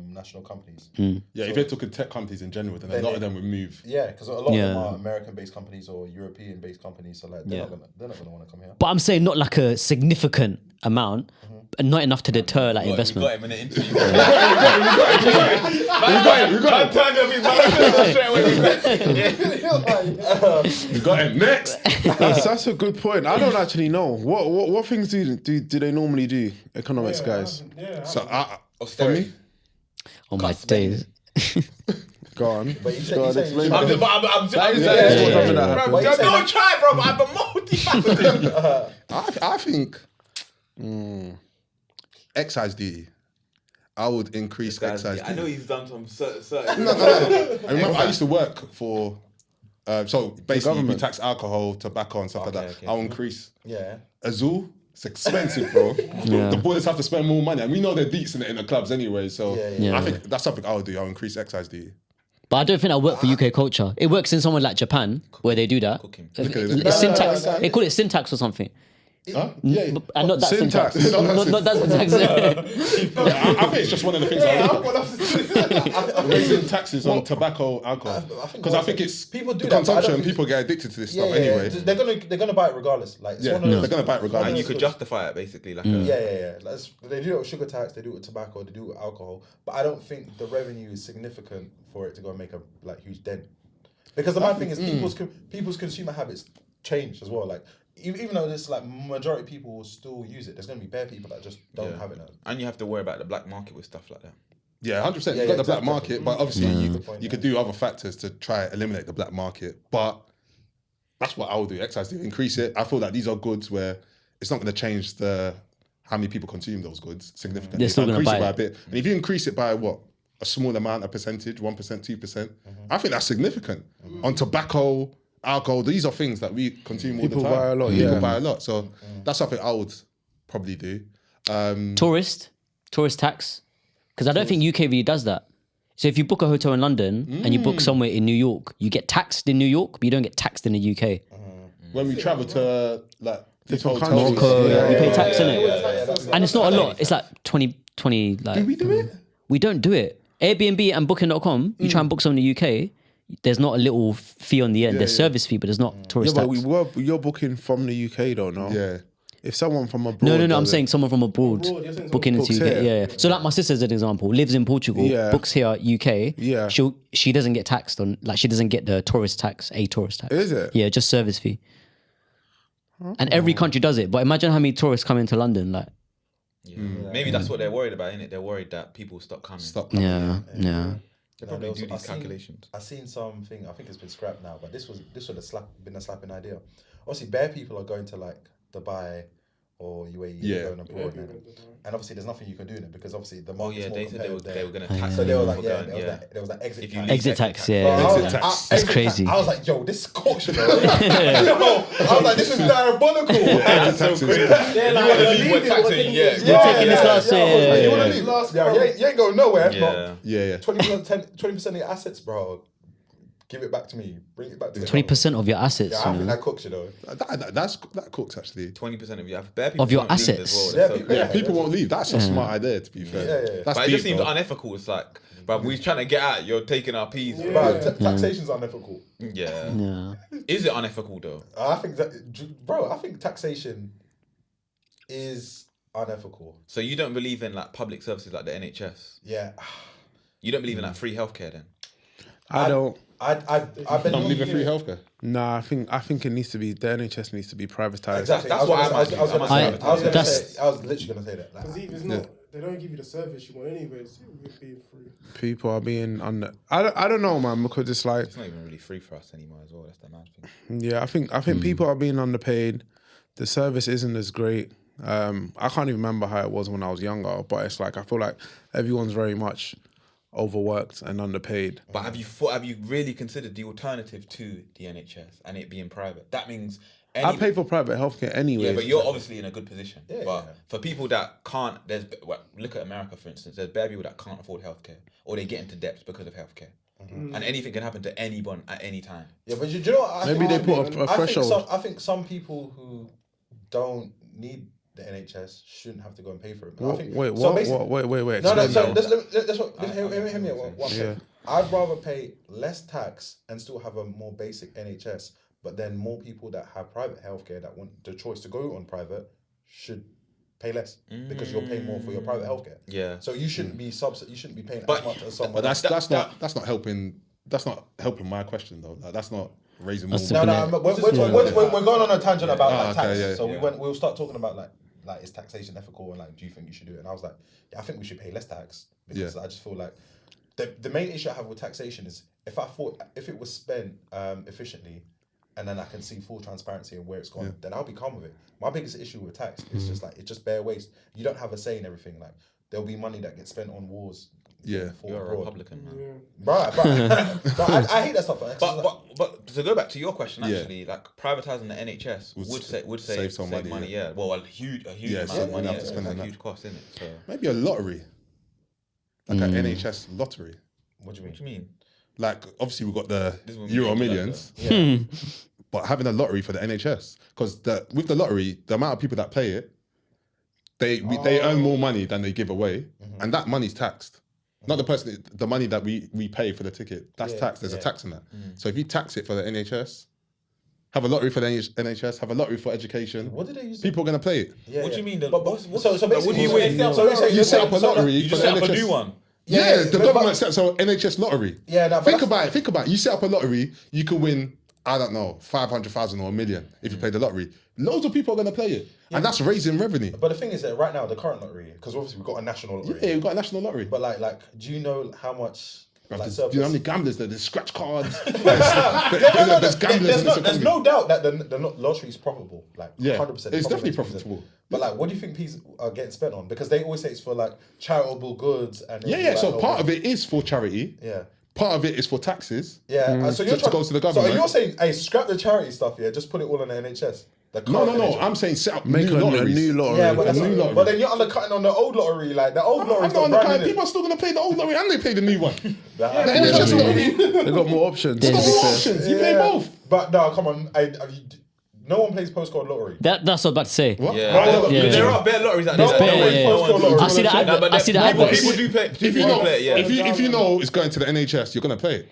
national companies. Yeah, if you're talking tech companies in general, then a lot of them would move. Yeah, because a lot of Yeah. them are American-based companies or European-based companies, so like they're not gonna want to come here. But I'm saying not like a significant amount, and not enough to deter like We got investment. him in the interview. We got him. Turned up his mouth straight away. We got him. Next. That's a good point. I don't actually know what things do they normally do, economics guys. So for Austerity. me, Oh my days. Go on. But you Go on, said explain. I'm it. saying, yeah. bro, don't try, bro. I'm a multi-faceted. I think excise duty. I would increase excise duty. I know he's done some certain. I remember I used to work for. So basically, we government. tax alcohol, tobacco, and stuff like that. Okay. I'll increase. Yeah. Azul, it's expensive, bro. The boys have to spend more money, and we know they're deets in the clubs anyway. So Yeah. I think that's something I'll do. I'll increase excise duty. But I don't think that work for UK culture. It works in somewhere like Japan where they do that. Cooking. It's syntax. They call it syntax or something. Huh? Yeah. And not that syntax. Syntax. Not that syntax. I think it's just one of the things I'm raising taxes on tobacco, alcohol, because I think it's people do the that, but I don't consumption. think- People get addicted to this Yeah, stuff yeah, anyway. They're gonna buy it regardless. Like it's Yeah, one of those, they're gonna buy it regardless. And you could justify it basically. Like Yeah. They do it with sugar tax. They do it with tobacco. They do it with alcohol. But I don't think the revenue is significant for it to go and make a huge dent. Because the mad thing is people's consumer habits change as well. Like even though this like majority of people will still use it, there's gonna be bare people that just don't have it now. And you have to worry about the black market with stuff like that. Yeah, 100%. Yeah, You've got the exactly. black market, but obviously Good point, you could do other factors to try and eliminate the black market. But that's what I would do. Excise duty, increase it. I feel like these are goods where it's not going to change how many people consume those goods significantly. They're still If I gonna increase buy it by it. a bit. And if you increase it by what? A small amount, a percentage, 1%, 2%, I think that's significant. On tobacco, alcohol, these are things that we consume all People the time. buy a lot, People yeah. buy a lot. So that's something I would probably do. Tourist tax. Because I don't think UK really does that. So if you book a hotel in London and you book somewhere in New York, you get taxed in New York, but you don't get taxed in the UK. When we travel to like these Different hotels, countries. So Yeah, you pay yeah, tax yeah, in it. And it's not a lot. It's like 20 like. do we do it? We don't do it. Airbnb and Booking.com, you try and book something in the UK, there's not a little fee on the end. There's service fee, but there's not Yeah, tourist but tax. you're booking from the UK though, no? Yeah. If someone from abroad. No, I'm does it- saying someone from abroad Abroad, you're saying booking into books UK. here. Yeah. So like my sister's an example, lives in Portugal, Yeah. books here UK. Yeah. She doesn't get taxed on, like she doesn't get the tourist tax. Is it? Yeah, just service fee. And every country does it. But imagine how many tourists come into London. Like, Maybe that's what they're worried about, innit? They're worried that people stop coming. yeah. They probably do these I've calculations. I've seen something. I think it's been scrapped now, but this would have been a slapping idea. Obviously, bare people are going to like Dubai or UAE, Yeah. going abroad, and obviously there's nothing you can do in it because obviously the Oh market's yeah, more they said they were competitive going there. to tax. So they were like, people yeah, for going, there was that exit If you tax. leave Exit tax, Bro, yeah. I was Exit like, tax. That's exit crazy. tax. I was like, yo, this is caution. Yo, I was like, this is diabolical. Taxes. Yeah, like, leave what tax in, yeah. We're taking this last I was like, year. you want to leave last? Yeah, you ain't going nowhere. If not Yeah. 20% of your assets, bro. Give it back to me. Bring it back to me. 20% of your assets. Yeah, I think that cooks, you know. That cooks actually. 20% of your assets. People won't leave. That's a smart idea, to be fair. Yeah. That's but it just deep, seems though. unethical. It's like, but we're trying to get out. You're taking our peas. Taxation's unethical. Yeah. Is it unethical though? I think I think taxation is unethical. So you don't believe in like public services like the NHS? Yeah. You don't believe in like free healthcare then? I don't. I've been Don't believe in free healthcare. Nah, I think it needs to be, the NHS needs to be privatized. Exactly. That's what I was literally gonna say that. Because if it's not, they don't give you the service you want anyways. It's being free. People are being under. I don't know, man, because it's like, It's not even really free for us anymore as well. That's the mad thing. yeah, I think people are being underpaid. The service isn't as great. I can't even remember how it was when I was younger, but it's like I feel like everyone's very much overworked and underpaid. But have you really considered the alternative to the NHS and it being private? That means I pay for private healthcare anyway. Yeah, but you're obviously in a good position. Yeah, but for people that can't, look at America for instance. There's bare people that can't afford healthcare or they get into debt because of healthcare. And anything can happen to anyone at any time. Yeah, but you know what? Maybe they put a threshold. I think some people who don't need the NHS shouldn't have to go and pay for it. Wait. So Wait. No. So hear me out. One second. I'd rather pay less tax and still have a more basic NHS, but then more people that have private healthcare that want the choice to go on private should pay less because you're paying more for your private healthcare. Yeah. So you shouldn't be You shouldn't be paying as much as someone. But that's not helping. That's not helping my question though. Like, that's not raising more. No. We're going on a tangent about tax. Okay, so we'll start talking about like is taxation ethical and like do you think you should do it? And I was like, yeah, I think we should pay less tax because I just feel like the main issue I have with taxation is if it was spent efficiently and then I can see full transparency and where it's gone, then I'll be calm with it. My biggest issue with tax is just like it's just bare waste. You don't have a say in everything. Like there'll be money that gets spent on wars. Yeah, you're a Republican, man. Right. I hate that stuff. But to go back to your question, actually, like privatizing the NHS would save some money. Yeah, well, a huge amount of money. It's a huge cost, isn't it? So maybe a lottery, like an NHS lottery. What do you mean? Like obviously we've got the Euro Millions, but having a lottery for the NHS because with the lottery, the amount of people that play it, they earn more money than they give away, and that money's taxed. Not the money that we pay for the ticket. That's taxed. There's a tax in that. So if you tax it for the NHS, have a lottery for the NHS, have a lottery for education. What did they use? People are gonna play it. What do you mean? So basically, what do you win? You set up a lottery. You just set up a new one. Yeah, the government sets up NHS lottery. Yeah, think about it. You set up a lottery, you can win, I don't know, 500,000 or $1 million if you play the lottery. Loads of people are going to play it. And that's raising revenue. But the thing is that right now, the current lottery, because obviously we've got a national lottery. Yeah, we've got a national lottery. But like, do you know how much... do you know how many gamblers there? There's scratch cards. There's gamblers. There's no doubt that the lottery is profitable. Like 100%. It's definitely profitable. But like, what do you think these are getting spent on? Because they always say it's for like charitable goods and so part of it is for charity. Yeah. Part of it is for taxes. Yeah. So you're to go to the government. So you're saying, hey, scrap the charity stuff. Yeah, just put it all on the NHS. No. I'm saying set up new lotteries. A new lottery. Yeah, but then you're undercutting on the old lottery. Like the old lottery. I'm not undercutting. People are still going to play the old lottery and they play the new one. The NHS lottery. They've got more options. They've got more options. You play both. But no, come on. No one plays postcode lottery. That's what I was about to say. What? There are bare lotteries out there. I see that. People do play. If you know it's going to the NHS, you're going to play it.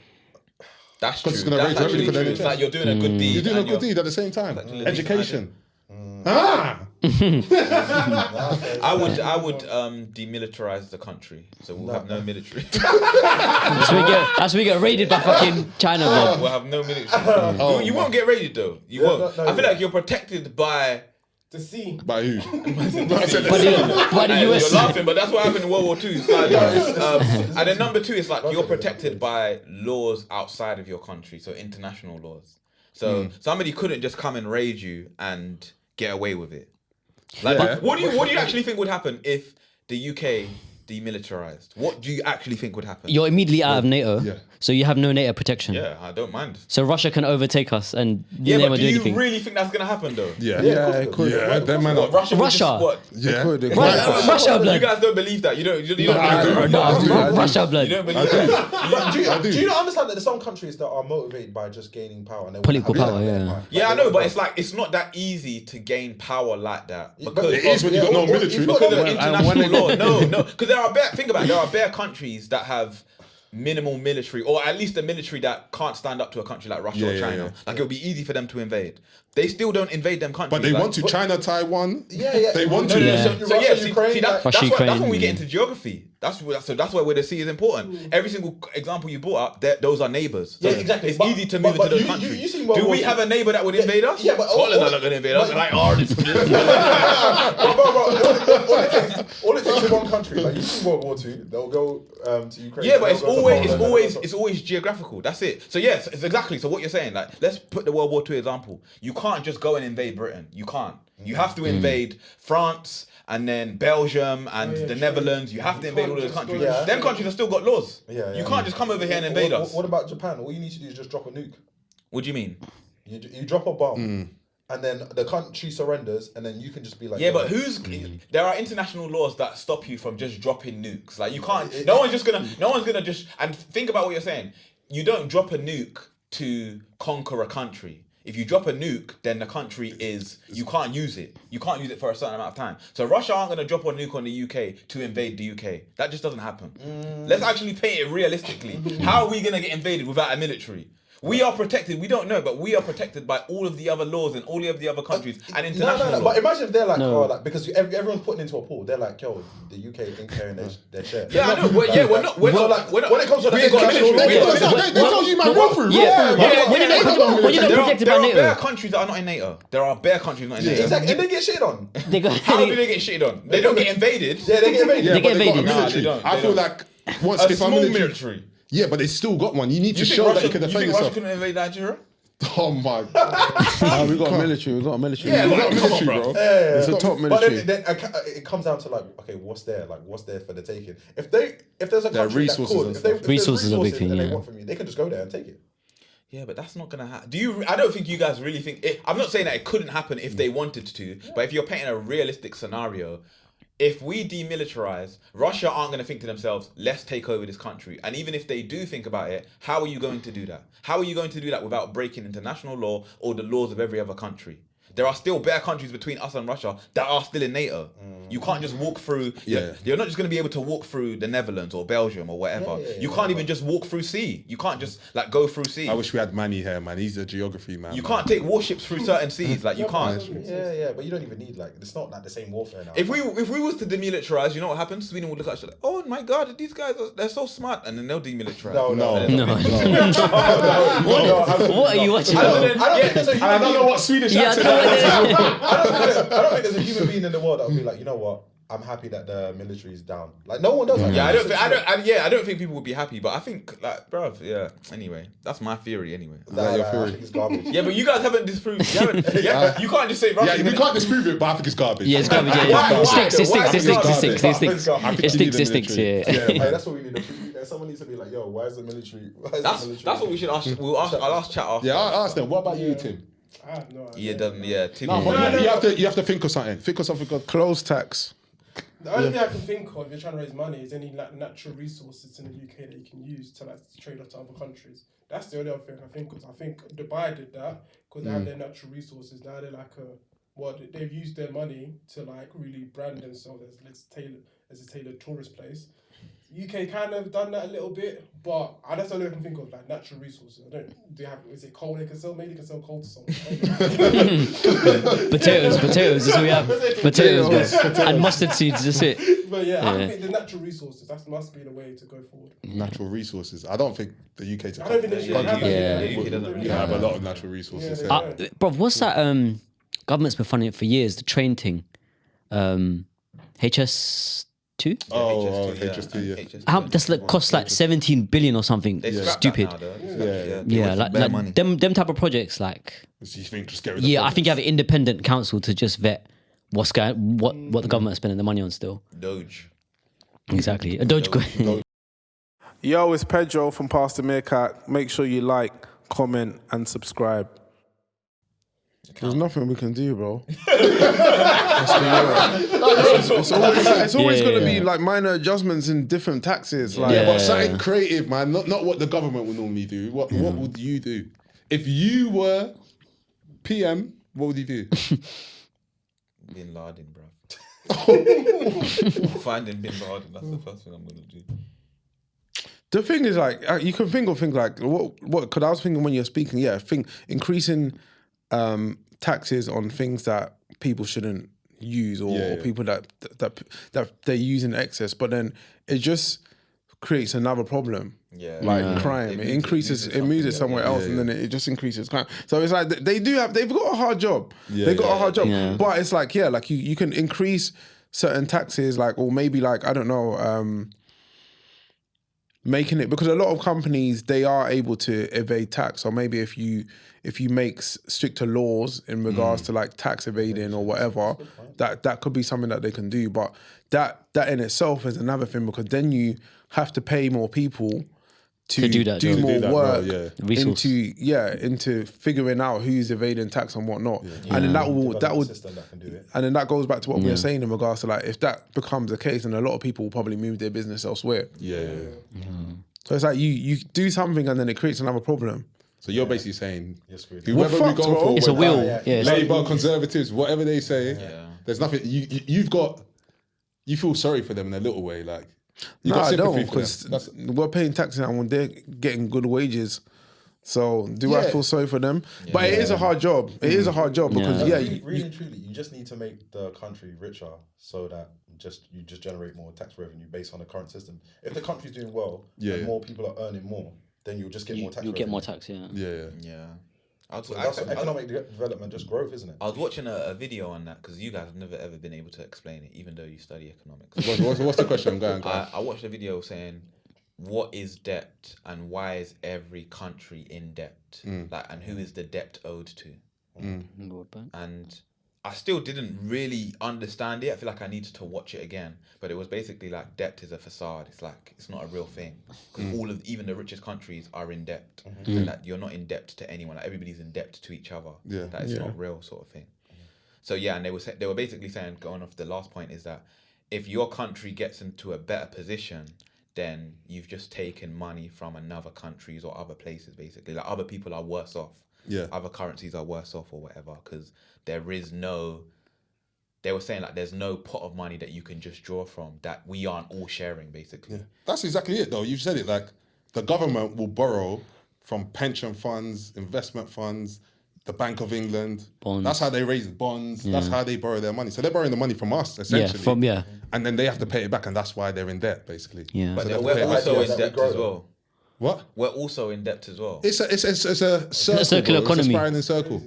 That's true. Because it's going to raise revenue for the NHS. It's like you're doing a good deed. You're doing a good deed at the same time. Education. I would demilitarize the country, so we'll have no military. As we get raided by fucking China, bro. We'll have no military. You won't get raided though. You won't. I feel like you're protected by the sea. By who? by the US. You're laughing, but that's what happened in World War II. And then number two is like you're protected by laws outside of your country, so international laws. So somebody couldn't just come and raid you and get away with it. Like, what do you actually think would happen if the UK demilitarized, what do you actually think would happen? You're immediately out of NATO, so you have no NATO protection. Yeah, I don't mind. So Russia can overtake us and Yeah, never but do do you anything. really think that's gonna happen though? Yeah, it could. Yeah, them man What, are. Russia? would Russia? Just, what? Yeah, Russia You blood. guys don't believe that. You don't. Russia blood. You don't believe that. Do you not understand that there's some countries that are motivated by just gaining power? And they Political want to power, have yeah. that power? Yeah, I know, but it's not that easy to gain power like that because it is when you've got no military. because of Well, international law. No, because there are think about it, there are bare countries that have minimal military, or at least a military that can't stand up to a country like Russia or China. Like it'll be easy for them to invade. They still don't invade them countries. But they want to. China, Taiwan. Yeah. They want to. That's when we get into geography. That's why where the sea is important. Every single example you brought up, those are neighbours. So Yeah, exactly. It's easy to move into those countries. you see World Do War we II? have a neighbour that would invade us? Yeah, but Scotland are not going to invade us. They're like, oh, this all it takes is one country. Like you see World War II, they'll go to Ukraine. Yeah, but they'll go to Poland, it's always geographical. That's it. So yes, it's exactly. So what you're saying, like, let's put the World War II example. You can't just go and invade Britain. You can't. You have to invade France and then Belgium and the Netherlands. You have to invade all of those countries. Yeah. Them countries have still got laws. You can't just come over here and invade us. What about Japan? All you need to do is just drop a nuke. What do you mean? You drop a bomb, and then the country surrenders, and then you can just be like, Yeah, but there are international laws that stop you from just dropping nukes. Like you can't. No one's gonna just. And think about what you're saying. You don't drop a nuke to conquer a country. If you drop a nuke, then the country you can't use it. You can't use it for a certain amount of time. So Russia aren't going to drop a nuke on the UK to invade the UK. That just doesn't happen. Let's actually paint it realistically. How are we going to get invaded without a military? We are protected. We don't know, but we are protected by all of the other laws and all of the other countries and international law. But imagine if they're like, because everyone's putting into a pool. They're like, yo, the UK ain't carrying their share. Yeah, I know. We're not. When it comes to the international law, They tell you, man, go through. When you're not protected by There are bare NATO. countries that are not in NATO. There are bare countries not in NATO. Exactly, and they get shit on. How do they get shitted on? They don't get invaded. Yeah, they get invaded. They get invaded. Nah, they don't. I feel like once A if I'm small military. military. Yeah, but they still got one. You need to You think show that you Russia, can you defend think Russia yourself. couldn't invade Nigeria? Oh my god. We got a military. We got a military. Yeah, We well, got come on, military, bro. bro. It's a top But military. then it comes down to like, okay, what's there? Like, what's there for the taking? If there's a country resources that could, and if there's Resources are a big resources thing, that they yeah. want from you, they can just go there and take it. Yeah, but that's not gonna happen. I don't think you guys really think. I'm not saying that it couldn't happen if they wanted to, but if you're painting a realistic scenario, if we demilitarize, Russia aren't going to think to themselves, let's take over this country. And even if they do think about it, how are you going to do that? How are you going to do that without breaking international law or the laws of every other country? There are still bare countries between us and Russia that are still in NATO. You can't just walk through. You're not just going to be able to walk through the Netherlands or Belgium or whatever. You can't even just walk through sea. You can't just like go through sea. I wish we had Manny here, man. He's a geography man. You can't take warships through certain seas. Like you can't. Yeah, but you don't even need it's not like the same warfare now. If we was to demilitarize, you know what happens? Sweden would look at us like, oh my god, these guys they're so smart, and then they'll demilitarize. What are you watching? I don't know what Swedish accent I don't think there's a human being in the world that would be like, you know what? I'm happy that the military is down. Like no one does. That. Yeah, I don't think people would be happy, but I think like, bruv, yeah. Anyway, that's my theory. Anyway. I think it's garbage. Yeah, but you guys haven't disproved. You can't just say Russia. Yeah, we can't dispute it, but I think it's garbage. Yeah, it's garbage. It sticks. Yeah. Hey, that's what we need. Someone needs to be like, yo, why is the military? That's what we should ask. I'll ask chat after. Yeah, I'll ask them. What about you, Tim? I have no idea. Tim. You have to think of something. Think of something. Close tax. The only thing I can think of if you're trying to raise money is any like natural resources in the UK that you can use to like trade off to other countries. That's the only other thing I think of. I think Dubai did that because they have their natural resources. Now they're like they've used their money to like really brand themselves as a tailored tourist place. UK kind of done that a little bit, but that's the only I can think of, like natural resources. Is it coal they can sell? Maybe they can sell coal to someone. Potatoes, that's what we have. Potatoes, and mustard seeds, that's it. But I think the natural resources, that must be the way to go forward. Natural resources. I don't think the UK I don't think the UK have The UK doesn't really have a lot of natural resources. Bro, what's that? Government's been funding it for years. The train thing, HS2. HS2. How that's like costs like 17 billion or something. Stupid. Like them type of projects. Like, So you think just get rid of I think you have an independent council to just vet what the government is spending the money on still. Doge. Exactly. A Dogecoin. Yo, it's Pedro from Pass The Meerkat. Make sure you like, comment, and subscribe. There's nothing we can do, bro. It's always going to be like minor adjustments in different taxes. Like, but something creative, man. Not what the government would normally do. What would you do? If you were PM, what would you do? Bin Laden, bro. Finding Bin Laden, that's the first thing I'm going to do. The thing is, like, you can think of things like, what? Because I was thinking when you're speaking, increasing taxes on things that people shouldn't use or people that they use in excess, but then it just creates another problem. Crime. It moves it somewhere else, and then it just increases crime. So it's like they've got a hard job. They've got a hard job, but it's like you can increase certain taxes, like, or maybe like, I don't know, making it, because a lot of companies, they are able to evade tax, or maybe if you make stricter laws in regards to like tax evading or whatever, that could be something that they can do. But that in itself is another thing, because then you have to pay more people to do more work into figuring out who's evading tax and whatnot. And then that would and then that goes back to what we were saying in regards to, like, if that becomes the case, then a lot of people will probably move their business elsewhere. So it's like you do something and then it creates another problem. So you're basically saying whoever we go for, it's a will. Labour, Conservatives, whatever they say, there's nothing. You feel sorry for them in a little way, like. I don't, because we're paying taxes and they're getting good wages. So I feel sorry for them? But it is a hard job. It is a hard job because really and truly, you just need to make the country richer so that you just generate more tax revenue based on the current system. If the country's doing well and more people are earning more, then you'll just get more tax. You'll get more tax. That's economic development, just growth, isn't it? I was watching a video on that because you guys have never ever been able to explain it, even though you study economics. What's the question? Go on. I watched a video saying, what is debt and why is every country in debt? Like, and who is the debt owed to? And I still didn't really understand it. I feel like I needed to watch it again. But it was basically like, debt is a facade. It's like, it's not a real thing. Because even the richest countries are in debt. And that you're not in debt to anyone. Like, everybody's in debt to each other. That it's not real, sort of thing. So and they were basically saying, going off the last point, is that if your country gets into a better position, then you've just taken money from another countries or other places, basically. Like, other people are worse off. Other currencies are worse off or whatever, because they were saying, like, there's no pot of money that you can just draw from that we aren't all sharing, basically. That's exactly it, though. You've said it. Like, the government will borrow from pension funds, investment funds, the Bank of England. Bonds. That's how they raise bonds. That's how they borrow their money. So they're borrowing the money from us, essentially. And then they have to pay it back, and that's why they're in debt, basically. But so we're also in debt as well. What? We're also in debt as well. It's a circle, circular economy. It's a spiraling circle.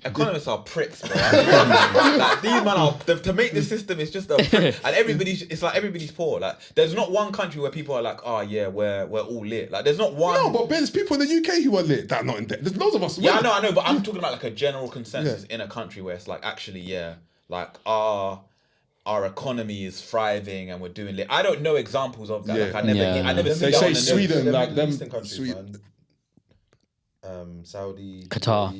Economists are pricks, bro. Like, these men are to make the system is just a prick. And it's like everybody's poor. Like, there's not one country where people are like, oh yeah, we're all lit. Like, there's not one. No, but there's people in the UK who are lit that are not in debt. There's loads of us. Yeah, I know, but I'm talking about like a general consensus in a country where it's like, actually, like our economy is thriving and we're doing lit. I don't know examples of that. Like, I never see they that say on the Sweden, news. like them. Eastern countries, man. Saudi, Qatar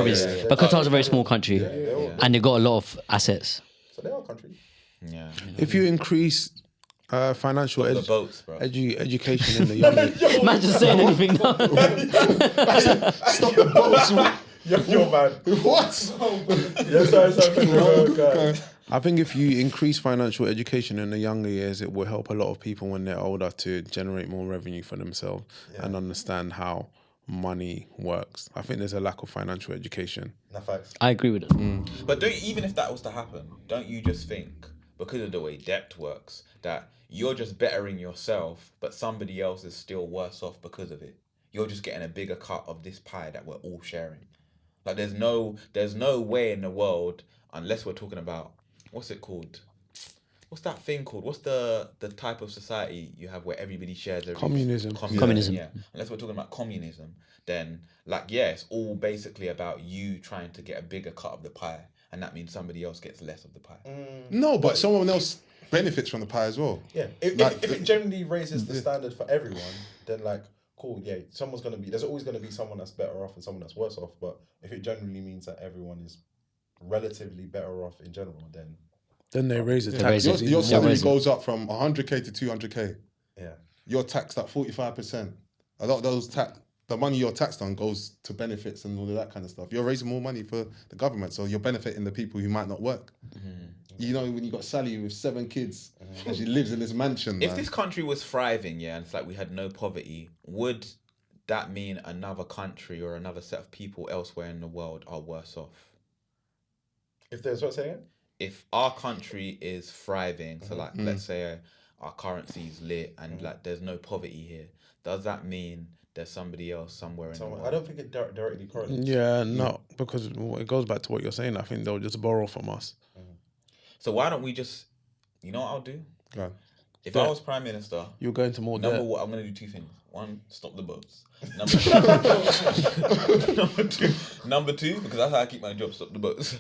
is, Yeah. but Qatar's a very small country, and they've got a lot of assets. So they are countries. Yeah. If you increase financial education in the young age. Man, just saying anything now. Stop the boats. Yo, man. What? Yes, I think if you increase financial education in the younger years, it will help a lot of people when they're older to generate more revenue for themselves and understand how money works. I think there's a lack of financial education. No, facts. I agree with it. But even if that was to happen, don't you just think, because of the way debt works, that you're just bettering yourself, but somebody else is still worse off because of it? You're just getting a bigger cut of this pie that we're all sharing. Like, there's no way in the world, unless we're talking about, what's it called? what's that thing called? What's the type of society you have where everybody shares everything? Communism. Yeah. Unless we're talking about communism, then it's all basically about you trying to get a bigger cut of the pie, and that means somebody else gets less of the pie. No, but someone else benefits from the pie as well. Yeah. If it generally raises the standard for everyone, then like, cool, yeah, there's always going to be someone that's better off and someone that's worse off. But if it generally means that everyone is relatively better off in general, then they raise the tax. Your salary goes up from 100k to 200k. Yeah. You're taxed at 45%. A lot of those the money you're taxed on goes to benefits and all of that kind of stuff. You're raising more money for the government, so you're benefiting the people who might not work. You know, when you got Sally with 7 kids and she lives in this mansion. If this country was thriving, and it's like we had no poverty, would that mean another country or another set of people elsewhere in the world are worse off? If there's what saying? If our country is thriving, so like let's say our currency is lit and like there's no poverty here, does that mean there's somebody else somewhere in the world? I don't think it directly correlates. Yeah, no, because it goes back to what you're saying. I think they'll just borrow from us. So why don't we just, you know what I'll do? Go on. If I was Prime Minister, you're going to more debt. I'm going to do 2 things. 1, stop the boats. Number two, because that's how I keep my job, stop the boats.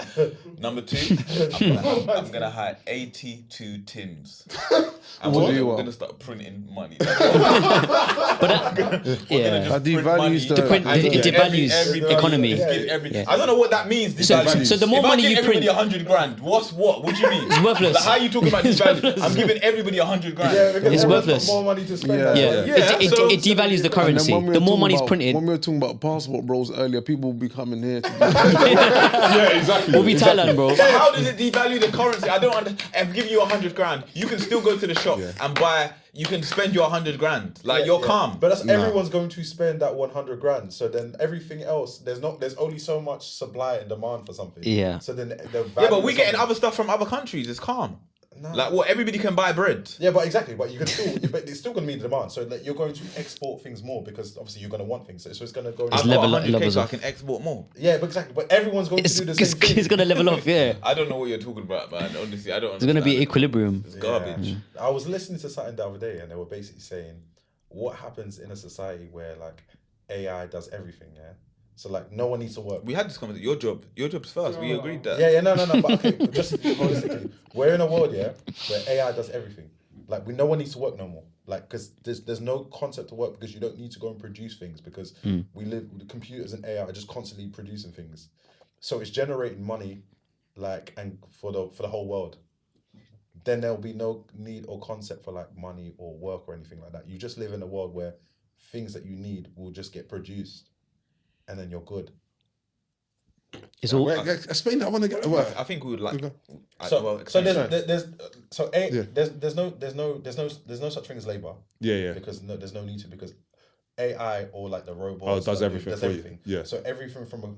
Number 2, I'm going to hire 82 Tims. And we're going to start printing money. But that devalues it devalues economy. I don't know what that means. So the more money you print, everybody 100 grand. What do you mean? It's worthless. Like, how are you talking about devaluing? I'm giving everybody 100 grand. It's worthless. More money to spend. It devalues the currency. The more money's printed. When we were talking about passport bros earlier, people will be coming here. Exactly. We'll be Thailand, bro. But how does it devalue the currency? I don't understand. If giving you 100 grand, you can still go to the shop and buy. You can spend your 100 grand. Like you're calm. But everyone's going to spend that 100 grand. So then everything else, there's only so much supply and demand for something. Yeah. So then but we're getting other stuff from other countries. It's calm. No. Like everybody can buy bread. Yeah, but exactly. But you can still, but it's still going to meet the demand. So like, you're going to export things more because obviously you're going to want things. So it's going to go. I've got 100k, so I can export more. Yeah, but exactly. But everyone's going to do the same thing. It's going to level off. Yeah. I don't know what you're talking about, man. Honestly, I don't. It's going to be equilibrium. It's garbage. I was listening to something the other day, and they were basically saying, what happens in a society where like AI does everything? Yeah. So like no one needs to work. We had this conversation. Your job's first. We agreed that. Yeah, no. But okay, just holistically, we're in a world, where AI does everything. Like no one needs to work no more. Like because there's no concept to work because you don't need to go and produce things because we live with the computers and AI are just constantly producing things. So it's generating money, like and for the whole world. Then there'll be no need or concept for like money or work or anything like that. You just live in a world where things that you need will just get produced. And then you're good. It's all. Explain that. I want to get. I think we would like. There's no such thing as labor. Yeah. Because there's no need to because AI or like the robots. Does everything for you. Yeah. So everything from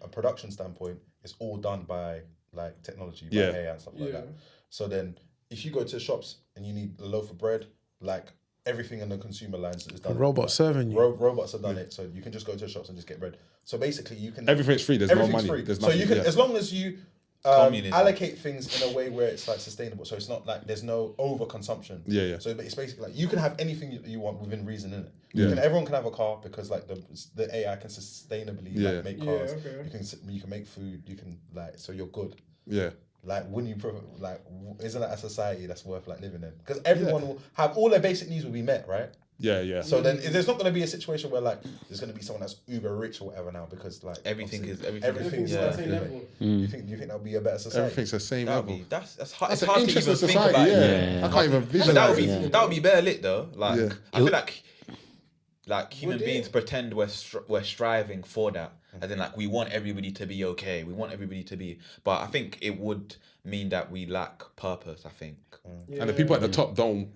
a production standpoint is all done by like technology, by AI and stuff like that. So then, if you go to shops and you need a loaf of bread, like. Everything in the consumer lines is done. Robots serving you. Robots have done it, so you can just go to the shops and just get bread. So basically, you can. Everything's free. There's no money. Free. There's so nothing, you can, as long as you allocate things in a way where it's like sustainable. So it's not like there's no overconsumption. Yeah. So it's basically like you can have anything you want within reason in it. Yeah. Everyone can have a car because like the AI can sustainably like, make cars. Yeah, okay. You can make food. You can like so you're good. Yeah. Like, wouldn't you like? Isn't that a society that's worth like living in? Because everyone will have all their basic needs will be met, right? Yeah. So then, there's not going to be a situation where like there's going to be someone that's uber rich or whatever now because like everything's the same level. You think that would be a better society? Everything's the same level. That's hard. That's It's an hard to even interesting think society. about. Yeah. I can't even visualize. But that would be bare lit though. Like I feel like human Would it? beings pretend we're striving for that. As in like we want everybody to be okay. We want everybody to be. But I think it would mean that we lack purpose. I think. And the people at the top don't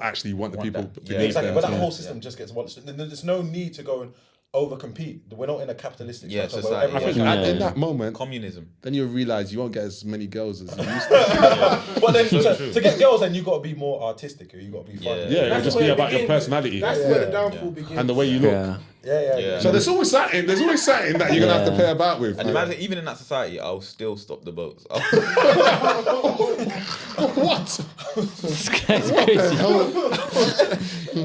actually want the people beneath exactly. them. But that whole system just gets abolished. There's no need to go and over compete. We're not in a capitalistic society. I think in that moment, communism. Then you realise you won't get as many girls as you used to. But then to get girls, then you got to be more artistic, or you got to be fun. Yeah, it'll just be about your personality. That's where the downfall begins. And the way you look. Yeah. So there's always something that you're gonna have to play about with. And imagine, even in that society, I'll still stop the boats. What? This guy's crazy.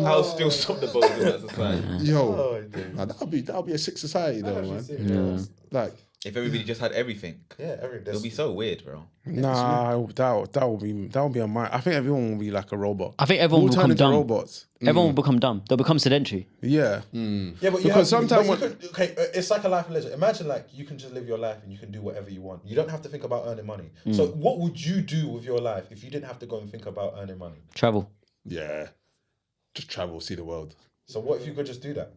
I'll still stop the boats in that society. Yo, that'll be a sick society though, man. Like, if everybody just had everything, it'll be so weird, bro. Nah, that would be a mind. I think everyone will be like a robot. I think everyone will become dumb. Robots. Everyone will become dumb. They'll become sedentary. Yeah. Yeah, but because sometimes it's like a life of leisure. Imagine like you can just live your life and you can do whatever you want. You don't have to think about earning money. So what would you do with your life if you didn't have to go and think about earning money? Travel. yeah, just travel, see the world. So what if you could just do that?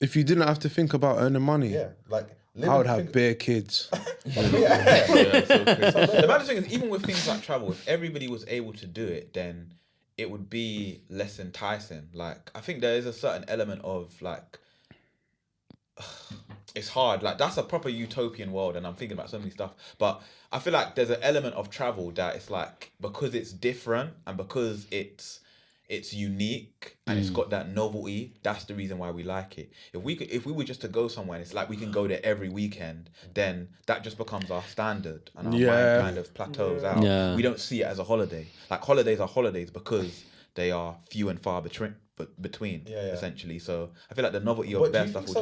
if you didn't have to think about earning money, Yeah, like I would have bare kids. So the bad thing is, even with things like travel, if everybody was able to do it, then it would be less enticing. Like, I think there is a certain element of like, it's hard. Like, that's a proper utopian world, and I'm thinking about so many stuff. But I feel like there's an element of travel that it's like, because it's different and because it's unique and it's got that novelty, that's the reason why we like it. If we were just to go somewhere and it's like we can go there every weekend, then that just becomes our standard and our mind kind of plateaus out. Yeah. We don't see it as a holiday. Like, holidays are holidays because they are few and far between essentially. So I feel like the novelty of bear stuff. It's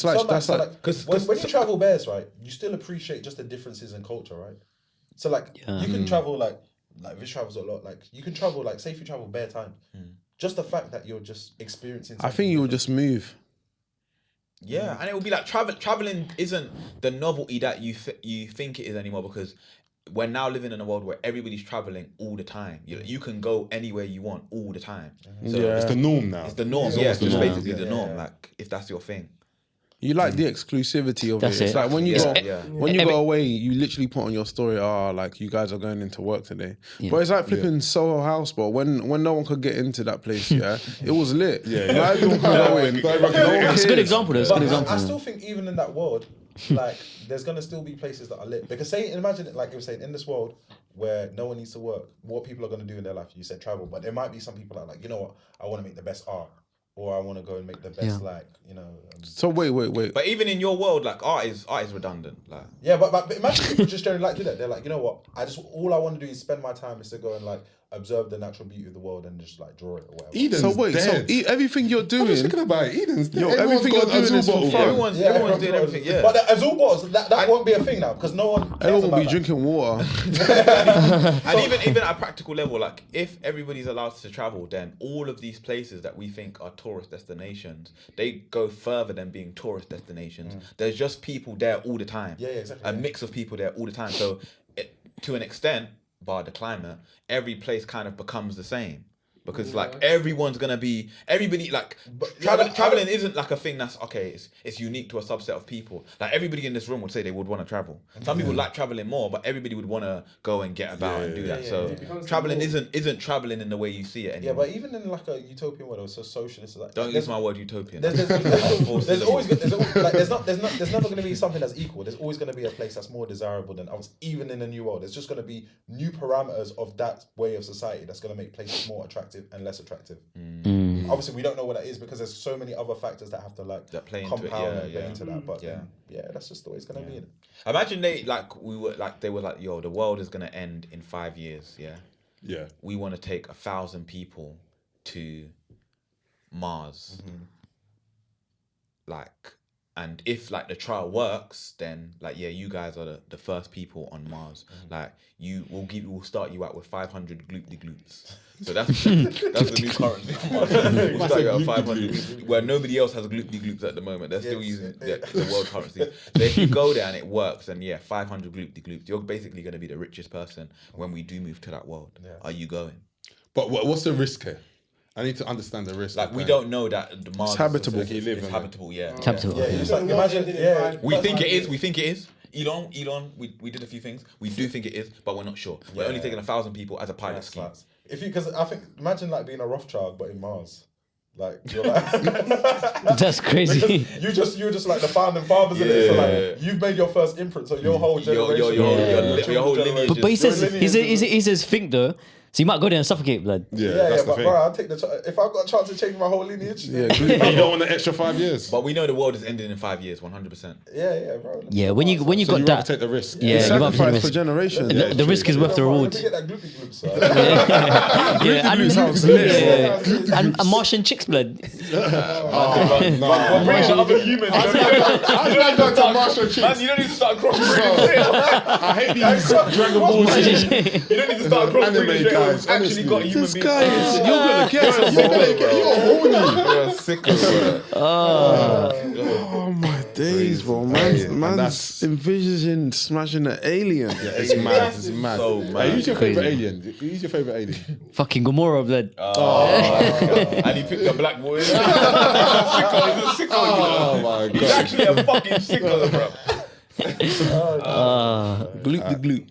like that's like because when you travel bears, right, you still appreciate just the differences in culture, right? So like you can travel like Vish travels a lot. Like you can travel like, say if you travel bare time, just the fact that you're just experiencing. I think you will just move. Yeah, and it will be like traveling isn't the novelty that you think it is anymore, because we're now living in a world where everybody's traveling all the time. You can go anywhere you want all the time. So It's the norm now. It's the norm. It's just basically the norm. Like, if that's your thing. You like the exclusivity of That's it. It's it. like when you When go away, you literally put on your story, like you guys are going into work today. Yeah. But it's like flipping Soho House, but when no one could get into that place, it was lit. Yeah. Everyone could go in. It's a good example though. It's a good example. I still think even in that world, like there's gonna still be places that are lit. Because imagine it, like you were saying, in this world where no one needs to work, what people are gonna do in their life? You said travel, but there might be some people that are like, you know what, I want to make the best art. Or I want to go and make the best, So wait. But even in your world, like art is redundant. Like, yeah, but imagine people just generally like do that. They're like, you know what? All I want to do is spend my time is to go and like observe the natural beauty of the world and just like draw it or whatever. Eden's dead. Everything you're I'm just doing, thinking about it. Eden's dead. everything you're doing is for fun. everyone's doing everything. Yeah, But the Azul bottles, that won't be a thing now because no one. Everyone will be drinking water. and even at a practical level, like if everybody's allowed to travel, then all of these places that we think are tourist destinations, they go further than being tourist destinations. There's just people there all the time. Yeah, exactly. A mix of people there all the time. So to an extent, bar the climate, every place kind of becomes the same. Because like everybody like traveling isn't like a thing that's it's unique to a subset of people. Like everybody in this room would say they would want to travel. Some people like traveling more, but everybody would want to go and get about and do that. So traveling isn't traveling in the way you see it anymore. Yeah, but even in like a utopian world or so socialist, like don't use my word utopian. There's never going to be something that's equal. There's always going to be a place that's more desirable than others. Even in a new world, there's just going to be new parameters of that way of society that's going to make places more attractive and less attractive. Obviously, we don't know what that is because there's so many other factors that have to like that play compound into it. and play into that. But that's just the way it's going to be. Imagine they were like, yo, the world is gonna end in 5 years. Yeah. We want to take 1,000 people to Mars. Like, and if like the trial works, then like you guys are the first people on Mars. Like we'll start you out with 500 gloop-de-gloops. So that's the new currency. We'll start you out with 500 where nobody else has gloop-de-gloops at the moment. They're still using the world currency. So if you go there and it works, then 500 gloop-de-gloops. You're basically going to be the richest person when we do move to that world. Are you going? But what's the risk here? I need to understand the risk. Like, we don't know that the Mars It's habitable. It's habitable, Habitable. Imagine, We think it is. Elon, we did a few things. We do think it is, but we're not sure. We're only taking 1,000 people as a pilot scheme. Because I think, imagine like being a Rothschild but in Mars. Like you're like that's crazy. You're just like the founding fathers in it. So like you've made your first imprint. So your whole generation, your whole lineage. But he says think though. So you might go there and suffocate, blood. Yeah, Yeah, that's the but thing. bro, I'll take the if I've got a chance to change my whole lineage. Yeah, You don't want an extra 5 years. But we know the world is ending in 5 years, 100%. Yeah, bro. Yeah, when you So got you rather that, take the risk. yeah, you might sacrifice be for generations. the risk is worth the reward. Let me get that gloopy gloop, sir. Yeah, Blue sounds lit. yeah. And Martian chicks, blood. We're bringing other humans. I don't to Marshall Man, Chicks. you don't need to start crossing. I hate these Dragon Ball Z You don't need to start crossing. anime guys. Actually Honestly. got a human This being. guy is, you're gonna get it. You're horny. You're a sicko, bro. Oh my days, bro. And Man's that's- envisioning smashing an alien. Yeah, it's mad. It's mad. So Hey, mad. who's your favorite alien? Who's your favorite alien? Fucking Gamora, blood. And he picked a black boy. He's a sicko. He's a sicko. Oh my He's god. actually a fucking sicko, bro. Gloop the gloop.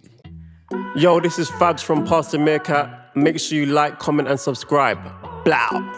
Yo, this is Fabs from Pass The Meerkat. Make sure you like, comment, and subscribe. Blow.